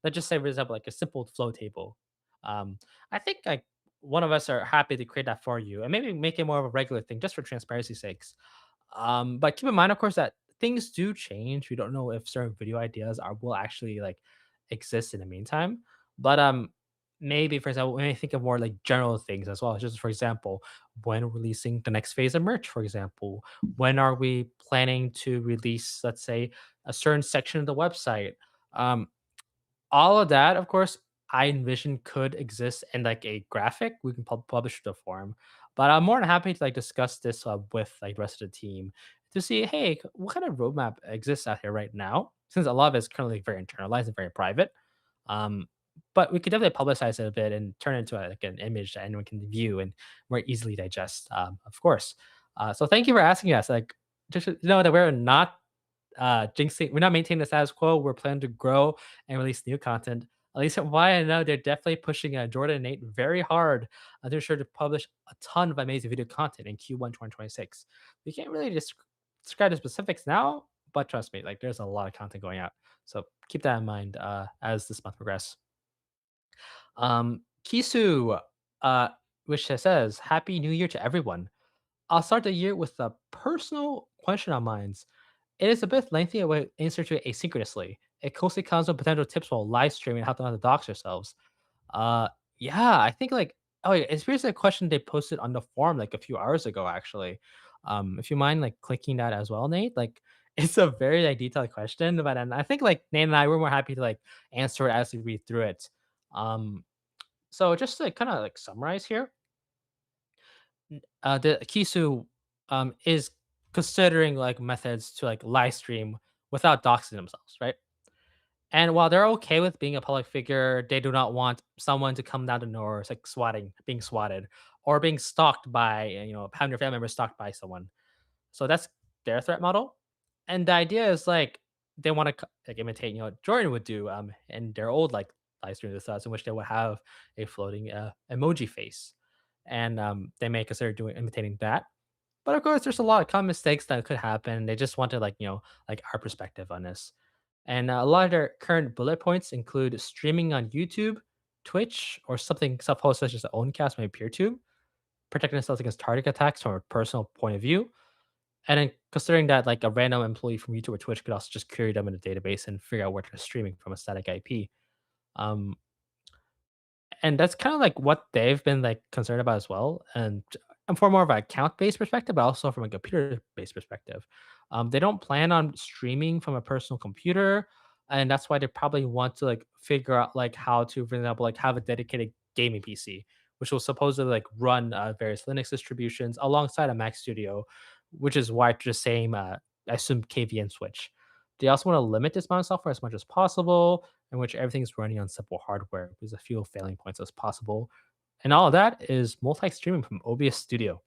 let's just say for example like a simple flow table. I think like one of us are happy to create that for you and maybe make it more of a regular thing just for transparency's sakes. But keep in mind, of course, that things do change. We don't know if certain video ideas are will actually like exist in the meantime. But maybe for example, when I think of more like general things as well, just for example, when releasing the next phase of merch, for example, when are we planning to release, let's say, a certain section of the website? Um, all of that, of course, I envision could exist in like a graphic we can publish to the forum. But I'm more than happy to like discuss this with like the rest of the team to see, hey, what kind of roadmap exists out here right now? Since a lot of it is currently very internalized and very private. Um, but we could definitely publicize it a bit and turn it into like an image that anyone can view and more easily digest. Of course. So thank you for asking us. Like, just to know that we're not jinxing. We're not maintaining the status quo. We're planning to grow and release new content. At least why I know they're definitely pushing Jordan and Nate very hard to ensure to publish a ton of amazing video content in Q1 2026. We can't really describe the specifics now, but trust me, like there's a lot of content going out. So keep that in mind as this month progresses. Kisu, uh, which says, Happy New Year to everyone. I'll start the year with a personal question on minds. It is a bit lengthy and we answer to it asynchronously. It closely comes with potential tips while live streaming how to not to dox yourselves. Uh, yeah, I think like oh, yeah, it's basically a question they posted on the forum like a few hours ago, actually. If you mind like clicking that as well, Nate, like it's a very like detailed question, but and I think like Nate and I were more happy to like answer it as we read through it. Um, so just to like, kind of like summarize here, the Kisu is considering like methods to like live stream without doxing themselves, right? And while they're okay with being a public figure, they do not want someone to come down the doors like swatting, being swatted, or being stalked by having your family member stalked by someone. So that's their threat model. And the idea is like they want to like imitate what Jordan would do in their old like live stream in which they would have a floating emoji face, and they may consider doing imitating that. But of course, there's a lot of common mistakes that could happen. They just wanted like like our perspective on this. And a lot of their current bullet points include streaming on YouTube, Twitch, or something self-hosted such as Owncast, maybe PeerTube, protecting themselves against target attacks from a personal point of view, and then considering that like a random employee from YouTube or Twitch could also just query them in a database and figure out where they're streaming from a static IP. Um, and that's kind of like what they've been like concerned about as well. And for more of an account based perspective, but also from a computer based perspective, they don't plan on streaming from a personal computer, and that's why they probably want to like figure out like how to, for example, like have a dedicated gaming PC, which will supposedly like run various Linux distributions alongside a Mac Studio, which is why it's the same, I assume, KVM switch. They also want to limit this amount of software as much as possible, in which everything is running on simple hardware with as few failing points as possible. And all of that is multi-streaming from OBS Studio.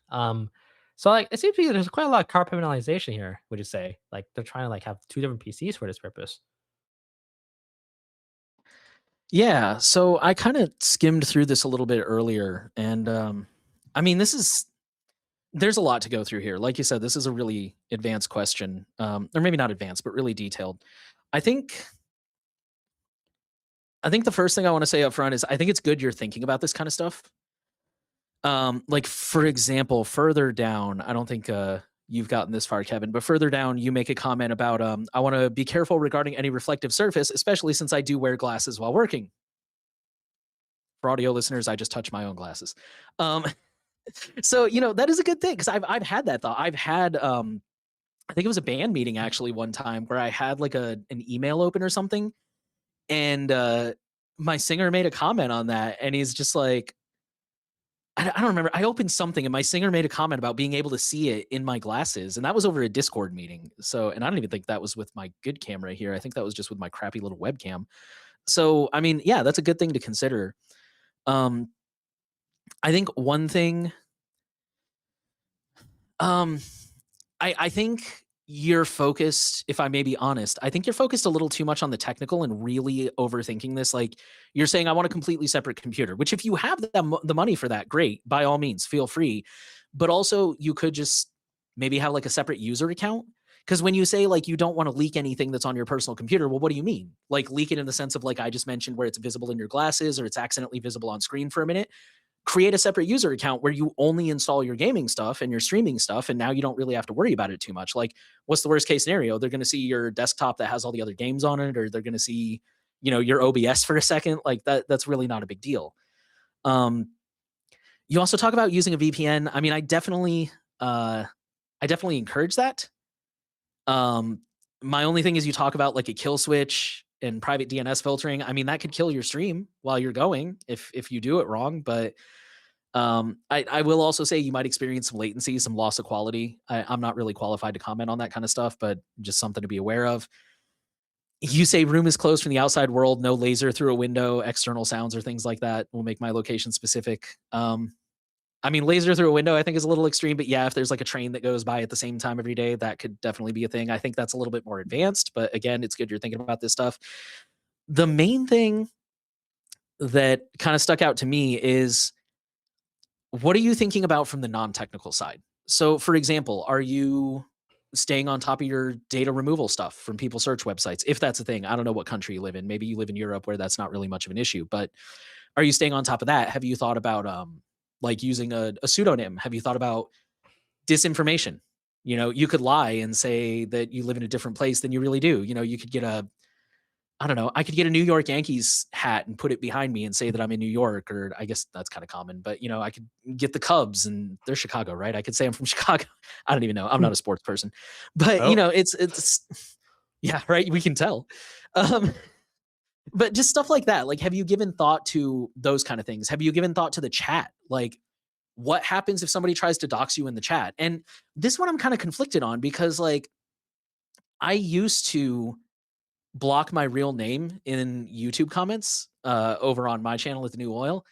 Um, so like it seems to be there's quite a lot of compartmentalization here, would you say? Like they're trying to like have two different PCs for this purpose. Yeah, so I kind of skimmed through this a little bit earlier, and I mean, there's a lot to go through here. Like you said, this is a really advanced question, or maybe not advanced, but really detailed. I think I think the first thing I want to say up front is I think it's good you're thinking about this kind of stuff. Like for example, further down, I don't think you've gotten this far, Kevin, but further down, you make a comment about I want to be careful regarding any reflective surface, especially since I do wear glasses while working. For audio listeners, I just touch my own glasses. Um, so that is a good thing because I've had that thought. I've had I think it was a band meeting actually one time where I had like an email open or something, And my singer made a comment on that, and he's just like, I don't remember. I opened something and my singer made a comment about being able to see it in my glasses, and that was over a Discord meeting. So, and I don't even think that was with my good camera here. I think that was just with my crappy little webcam. So, I mean, yeah, that's a good thing to consider. Um, I think one thing, um, I think you're focused, if I may be honest, I think you're focused a little too much on the technical and really overthinking this. Like you're saying, I want a completely separate computer, which if you have the money for that, great, by all means, feel free. But also, you could just maybe have like a separate user account. Because when you say like you don't want to leak anything that's on your personal computer, well, what do you mean? Like leak it in the sense of like I just mentioned, where it's visible in your glasses or it's accidentally visible on screen for a minute. Create a separate user account where you only install your gaming stuff and your streaming stuff, and now you don't really have to worry about it too much. Like, what's the worst case scenario? They're going to see your desktop that has all the other games on it, or they're going to see, your OBS for a second. Like that's really not a big deal. Um, you also talk about using a VPN. I mean, I definitely encourage that. Um, my only thing is you talk about like a kill switch and private DNS filtering. I mean, that could kill your stream while you're going if you do it wrong. But I will also say you might experience some latency, some loss of quality. I'm not really qualified to comment on that kind of stuff, but just something to be aware of. You say room is closed from the outside world, no laser through a window, external sounds or things like that will make my location specific. I mean, laser through a window, I think is a little extreme, but yeah, if there's like a train that goes by at the same time every day, that could definitely be a thing. I think that's a little bit more advanced, but again, it's good you're thinking about this stuff. The main thing that kind of stuck out to me is, what are you thinking about from the non-technical side? So, for example, are you staying on top of your data removal stuff from people search websites? If that's a thing, I don't know what country you live in. Maybe you live in Europe where that's not really much of an issue, but are you staying on top of that? Have you thought about like using a pseudonym? Have you thought about disinformation? You could lie and say that you live in a different place than you really do. You could get a I don't know. I could get a New York Yankees hat and put it behind me and say that I'm in New York, or I guess that's kind of common, but I could get the Cubs and they're Chicago, right? I could say I'm from Chicago. I don't even know. I'm not a sports person, but Oh, it's yeah, right. We can tell. Um, but just stuff like that. Like, have you given thought to those kind of things? Have you given thought to the chat? Like, what happens if somebody tries to dox you in the chat? And this one I'm kind of conflicted on because like I used to block my real name in YouTube comments over on my channel at the New Oil.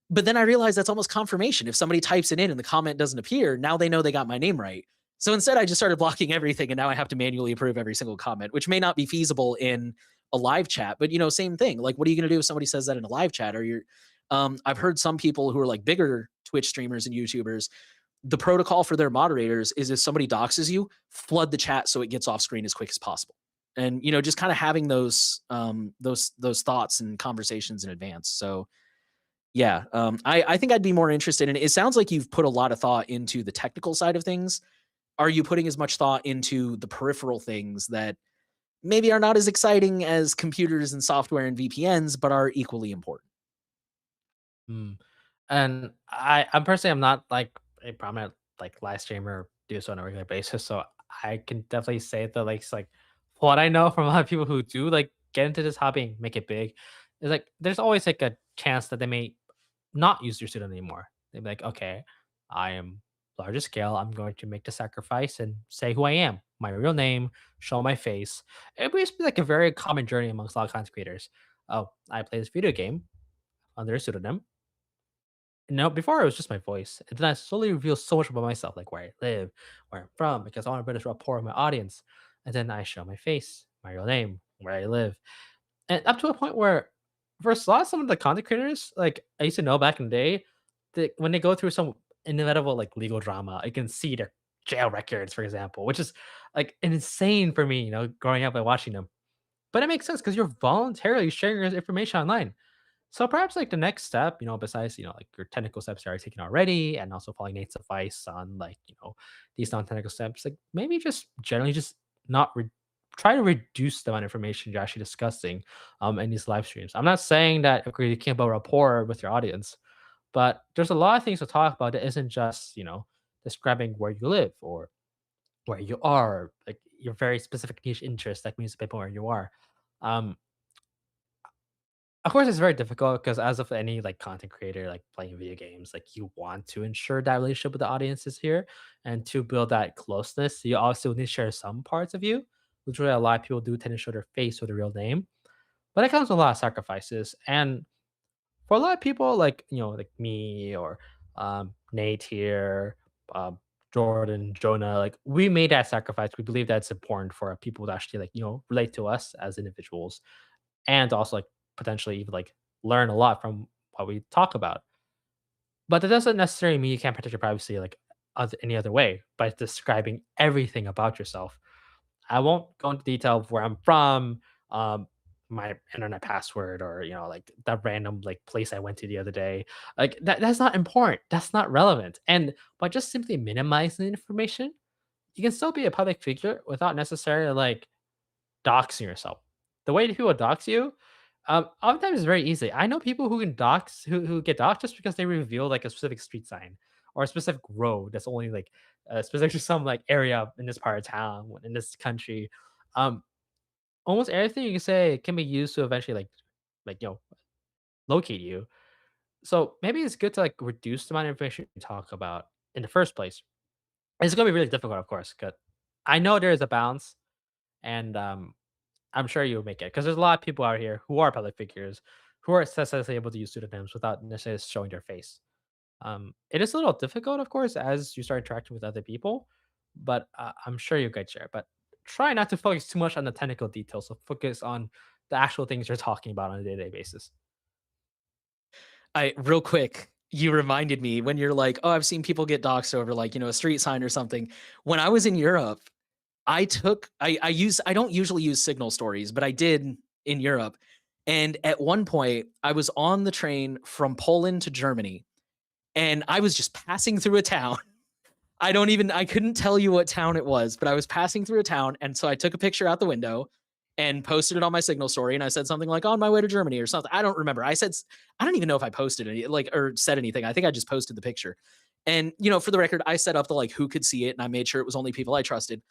But then I realized that's almost confirmation. If somebody types it in and the comment doesn't appear, now they know they got my name right. So instead, I just started blocking everything, and now I have to manually approve every single comment, which may not be feasible in a live chat. But same thing. Like, what are you going to do if somebody says that in a live chat? Or I've heard some people who are like bigger Twitch streamers and YouTubers. The protocol for their moderators is if somebody doxes you, flood the chat so it gets off screen as quick as possible. And just kind of having those thoughts and conversations in advance. So yeah, I think I'd be more interested in it. It sounds like you've put a lot of thought into the technical side of things. Are you putting as much thought into the peripheral things that maybe are not as exciting as computers and software and VPNs, but are equally important? mm. And I'm personally, I'm not like a prominent like live streamer or do so on a regular basis, so I can definitely say that like what I know from a lot of people who do like get into this hobby and make it big is like there's always like a chance that they may not use your pseudonym anymore. They'd be like, okay, I am larger scale. I'm going to make the sacrifice and say who I am, my real name, show my face. It used to be like a very common journey amongst a lot of content creators. Oh, I play this video game under a pseudonym. No, before it was just my voice. And then I slowly reveal so much about myself, like where I live, where I'm from, because I want to build this rapport with my audience. And then I show my face, my real name, where I live. And up to a point where for a lot of some of the content creators, like I used to know back in the day, that when they go through some inevitable like legal drama, I can see their jail records, for example, which is like insane for me, growing up and watching them. But it makes sense because you're voluntarily sharing your information online. So perhaps like the next step, besides, like your technical steps you are taking already and also following Nate's advice on like, these non-technical steps, like maybe just generally just not try to reduce the amount of information you're actually discussing in these live streams. I'm not saying that okay, you can't build rapport with your audience, but there's a lot of things to talk about that isn't just, describing where you live or where you are, like your very specific niche interest, like music people where you are. Um, Of course, it's very difficult because as of any like content creator, like playing video games, like you want to ensure that relationship with the audience is here, and to build that closeness, you also need to share some parts of you, which really a lot of people do tend to show their face or their real name. But it comes with a lot of sacrifices, and for a lot of people, like like me or Nate here, um, Jordan, Jonah, like we made that sacrifice. We believe that's important for people to actually like relate to us as individuals, and also like potentially even like learn a lot from what we talk about. But that doesn't necessarily mean you can't protect your privacy like any other way by describing everything about yourself. I won't go into detail of where I'm from, um, my internet password, or like that random like place I went to the other day. Like that's not important. That's not relevant. And by just simply minimizing the information, you can still be a public figure without necessarily like doxing yourself. The way that people dox you, oftentimes is very easy. I know people who can dox who get doxed just because they reveal like a specific street sign or a specific road that's only like specific to some like area in this part of town in this country. Um, Almost everything you can say can be used to eventually like locate you. So maybe it's good to like reduce the amount of information you talk about in the first place. It's gonna be really difficult, of course, because I know there is a balance, and I'm sure you'll make it because there's a lot of people out here who are public figures who are successfully able to use pseudonyms without necessarily showing their face. It is a little difficult, of course, as you start interacting with other people, but I'm sure you'll get there. But try not to focus too much on the technical details. So focus on the actual things you're talking about on a day-to-day basis. I real quick, you reminded me when you're like, "Oh, I've seen people get doxxed over like, a street sign or something." When I was in Europe, I don't usually use signal stories, but I did in Europe. And at one point, I was on the train from Poland to Germany, and I was just passing through a town. I couldn't tell you what town it was, but I was passing through a town, and so I took a picture out the window and posted it on my Signal story, and I said something like, "On my way to Germany," or something. I don't remember. I don't even know if I posted any like or said anything. I think I just posted the picture. And, for the record, I set up the like who could see it, and I made sure it was only people I trusted.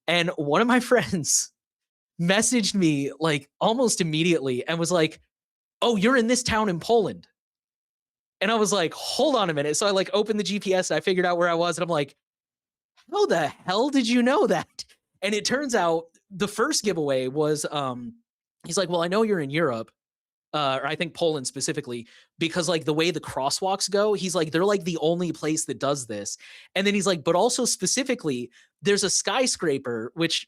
And one of my friends messaged me like almost immediately and was like, "Oh, you're in this town in Poland." And I was like, "Hold on a minute." So I like opened the GPS and I figured out where I was, and I'm like, how the hell did you know that? And it turns out the first giveaway was he's like, well, I know you're in Europe, or I think Poland specifically, because like the way the crosswalks go, he's like, they're like the only place that does this. And then he's like, but also specifically, there's a skyscraper, which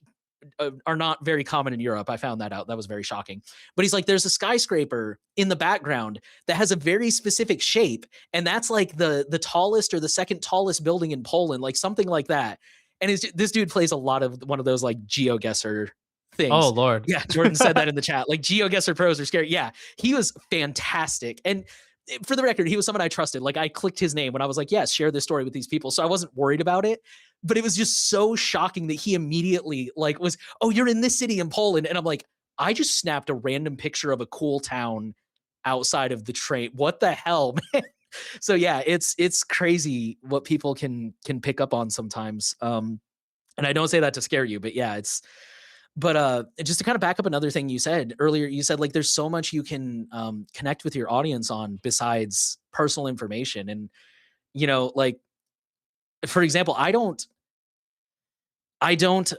are not very common in Europe. I found that out. That was very shocking. But he's like, there's a skyscraper in the background that has a very specific shape, and that's like the tallest or the second tallest building in Poland, like something like that. And this dude plays a lot of one of those like GeoGuessr Oh things. Lord. Yeah, Jordan said that in the chat. Like GeoGuessr pros are scary. Yeah, he was fantastic. And for the record, he was someone I trusted. Like I clicked his name when I was like, yes, share this story with these people. So I wasn't worried about it. But it was just so shocking that he immediately like was, oh, you're in this city in Poland. And I'm like, I just snapped a random picture of a cool town outside of the train. What the hell, man? So yeah, it's crazy what people can pick up on sometimes. And I don't say that to scare you, but yeah, it's but just to kind of back up another thing you said earlier, you said like there's so much you can connect with your audience on besides personal information. And like for example, I don't I don't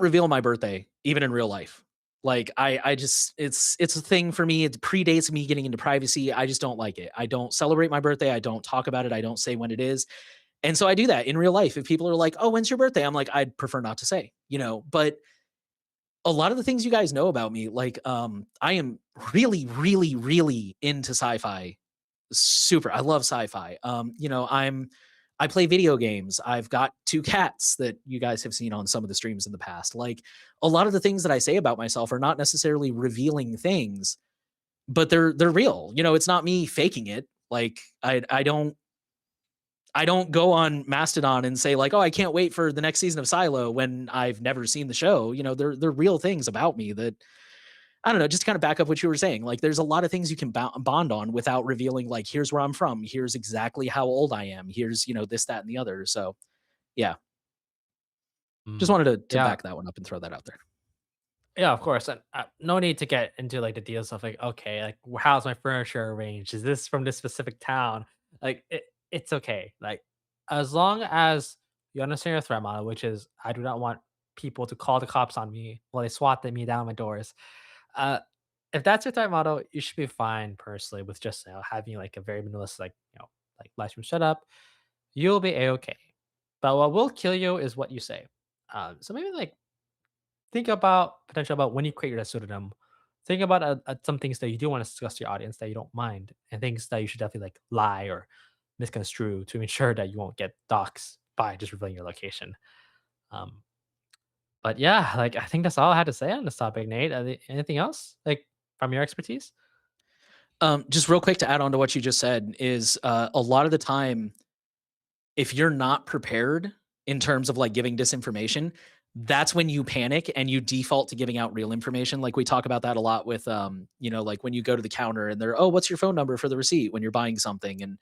reveal my birthday even in real life. Like I just it's a thing for me. It predates me getting into privacy. I just don't like it. I don't celebrate my birthday. I don't talk about it. I don't say when it is. And so I do that in real life. If people are like, "Oh, when's your birthday?" I'm like, "I'd prefer not to say," but a lot of the things you guys know about me, like I am really really really into sci-fi. Super. I love sci-fi. I play video games. I've got 2 cats that you guys have seen on some of the streams in the past. Like a lot of the things that I say about myself are not necessarily revealing things, but they're real. It's not me faking it. Like I don't go on Mastodon and say like, "Oh, I can't wait for the next season of Silo," when I've never seen the show. They're real things about me that I don't know, just to kind of back up what you were saying. Like, there's a lot of things you can bond on without revealing, like, here's where I'm from. Here's exactly how old I am. Here's, this, that, and the other. So, yeah, just Mm. wanted to Yeah. back that one up and throw that out there. Yeah, of course, and, no need to get into, like, the deals of, like, "Okay, like, how's my furniture arranged? Is this from this specific town?" Like, it's okay, like, as long as you understand your threat model, which is, I do not want people to call the cops on me while they swat at me down my doors. Uh, if that's your threat model, you should be fine personally with just, having, like, a very minimalist, like, live stream setup. You'll be A-okay. But what will kill you is what you say. So maybe, like, think about potential about when you create your pseudonym. Think about some things that you do want to discuss to your audience that you don't mind, and things that you should definitely like lie or misconstrue to ensure that you won't get doxxed by just revealing your location. Um, but yeah, like I think that's all I had to say on this topic, Nate. Anything else like from your expertise? Just real quick to add on to what you just said is a lot of the time, if you're not prepared in terms of like giving disinformation, that's when you panic and you default to giving out real information. Like we talk about that a lot with, like when you go to the counter and they're, oh, what's your phone number for the receipt when you're buying something? And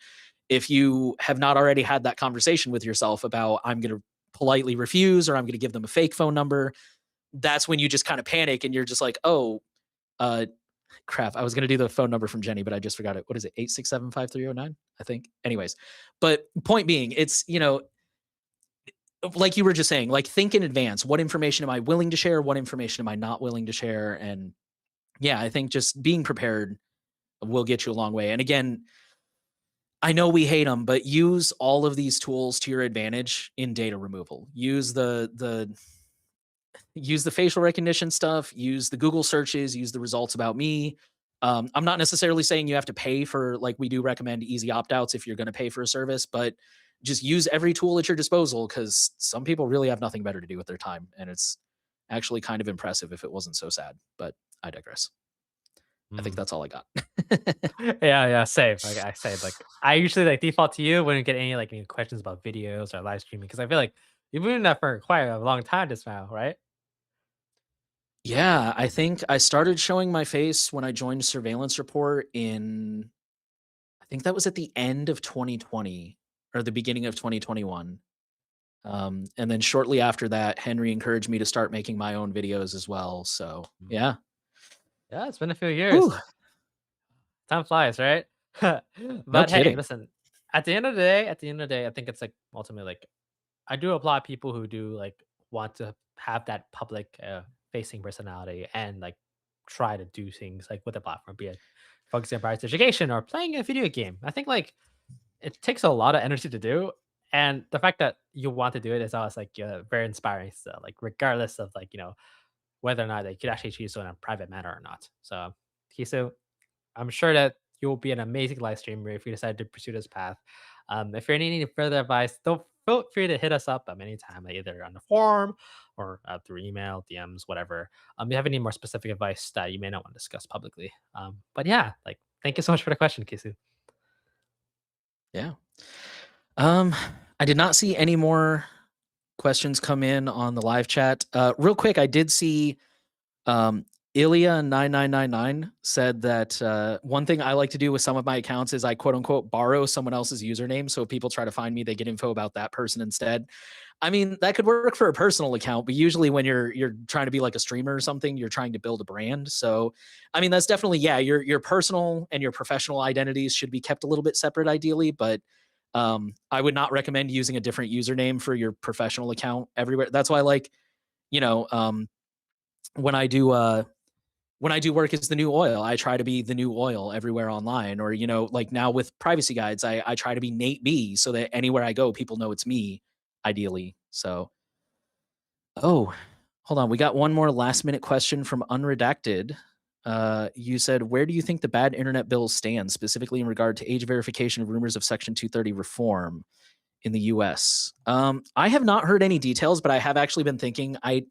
if you have not already had that conversation with yourself about, I'm going to politely refuse or I'm going to give them a fake phone number, that's when you just kind of panic and you're just like, oh, uh, crap. I was going to do the phone number from Jenny, but I just forgot it. What is it? 867-5309, I think. Anyways, but point being, it's, like you were just saying, like think in advance. What information am I willing to share? What information am I not willing to share? And yeah, I think just being prepared will get you a long way. And again, I know we hate them, but use all of these tools to your advantage in data removal. Use the facial recognition stuff, use the Google searches, use the results about me. I'm not necessarily saying you have to pay for, like, we do recommend easy opt outs if you're going to pay for a service, but just use every tool at your disposal because some people really have nothing better to do with their time. And it's actually kind of impressive if it wasn't so sad, but I digress. I think Mm. that's all I got. Yeah, yeah, same. Like I said, like I usually like default to you when you get any questions about videos or live streaming because I feel like you've been doing that for quite a long time just now, right? Yeah, I think I started showing my face when I joined Surveillance Report in, I think that was at the end of 2020 or the beginning of 2021. And then shortly after that, Henry encouraged me to start making my own videos as well. So Mm. yeah. Yeah, it's been a few years. Whew, Time flies, right? no But hey, kidding. listen, at the end of the day, I think it's like ultimately like I do applaud people who do like want to have that public facing personality and like try to do things like with the platform, be it focusing on prior education or playing a video game. I think like it takes a lot of energy to do. And the fact that you want to do it is always like very inspiring. So like regardless of like, whether or not they could actually choose in a private manner or not. So Kisu, I'm sure that you'll be an amazing live streamer if you decide to pursue this path. If you're needing any further advice, don't feel free to hit us up anytime, like either on the forum or through email, DMs, whatever. If you have any more specific advice that you may not want to discuss publicly. But yeah, like thank you so much for the question, Kisu. Yeah. Um, I did not see any more questions come in on the live chat. Real quick, I did see Ilya9999 said that one thing I like to do with some of my accounts is I quote unquote borrow someone else's username. So if people try to find me, they get info about that person instead. I mean, that could work for a personal account, but usually when you're trying to be like a streamer or something, you're trying to build a brand. So, I mean, that's definitely, yeah, your personal and your professional identities should be kept a little bit separate ideally, but I would not recommend using a different username for your professional account everywhere. That's why like, you know, when I do when I do work as the new oil, I try to be the new oil everywhere online. Or, like now with privacy guides, I try to be Nate B so that anywhere I go, people know it's me, ideally. So, oh, hold on. We got one more last minute question from Unredacted. You said, where do you think the bad internet bill stands, specifically in regard to age verification of rumors of Section 230 reform in the US? I have not heard any details, but I have actually been thinking I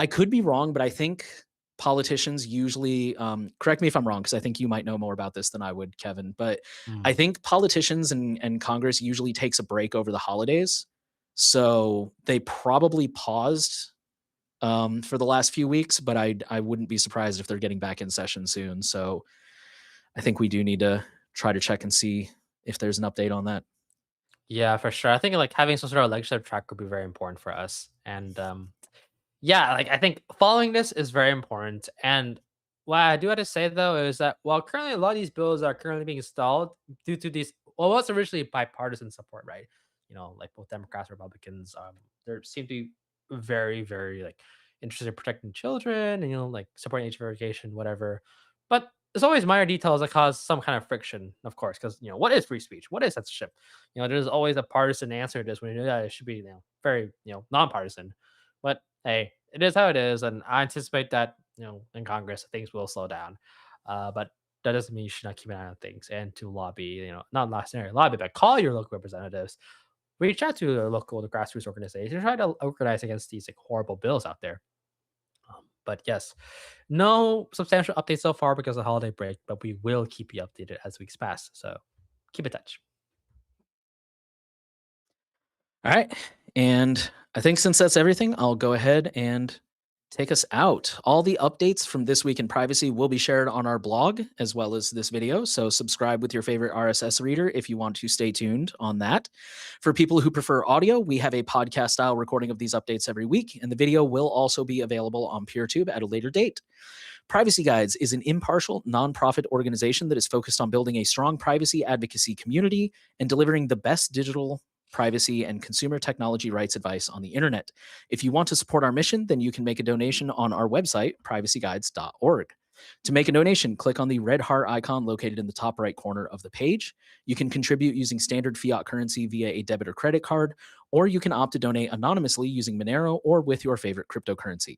could be wrong, but I think politicians usually, correct me if I'm wrong, because I think you might know more about this than I would, Kevin. But I Mm. think politicians and Congress usually takes a break over the holidays. So they probably paused for the last few weeks, but I wouldn't be surprised if they're getting back in session soon. So I think we do need to try to check and see if there's an update on that. Yeah, for sure. I think like having some sort of legislative track would be very important for us. And Yeah, like I think following this is very important. And what I do have to say though is that while currently a lot of these bills are currently being stalled due to these, well, what's originally bipartisan support, right? Like both Democrats, Republicans, there seem to be very, very like interested in protecting children and like supporting age verification, whatever. But there's always minor details that cause some kind of friction, of course, because what is free speech? What is censorship? There's always a partisan answer to this when it should be very nonpartisan. But hey, it is how it is, and I anticipate that in Congress things will slow down. But that doesn't mean you should not keep an eye on things and to lobby. Not last necessarily lobby, but call your local representatives, reach out to their local grassroots organizations, try to organize against these like horrible bills out there. But yes, no substantial updates so far because of the holiday break, but we will keep you updated as weeks pass. So keep in touch. All right. And I think since that's everything, I'll go ahead and take us out. All the updates from This Week in Privacy will be shared on our blog as well as this video. So subscribe with your favorite RSS reader if you want to stay tuned on that. For people who prefer audio, we have a podcast style recording of these updates every week, and the video will also be available on PeerTube at a later date. Privacy Guides is an impartial, nonprofit organization that is focused on building a strong privacy advocacy community and delivering the best digital privacy and consumer technology rights advice on the internet. If you want to support our mission, then you can make a donation on our website, privacyguides.org. To make a donation, click on the red heart icon located in the top right corner of the page. You can contribute using standard fiat currency via a debit or credit card, or you can opt to donate anonymously using Monero or with your favorite cryptocurrency.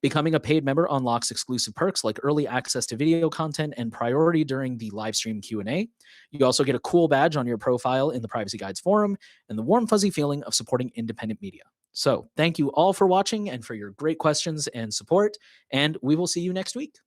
Becoming a paid member unlocks exclusive perks like early access to video content and priority during the live stream Q&A. You also get a cool badge on your profile in the Privacy Guides forum and the warm fuzzy feeling of supporting independent media. So, thank you all for watching and for your great questions and support, and we will see you next week.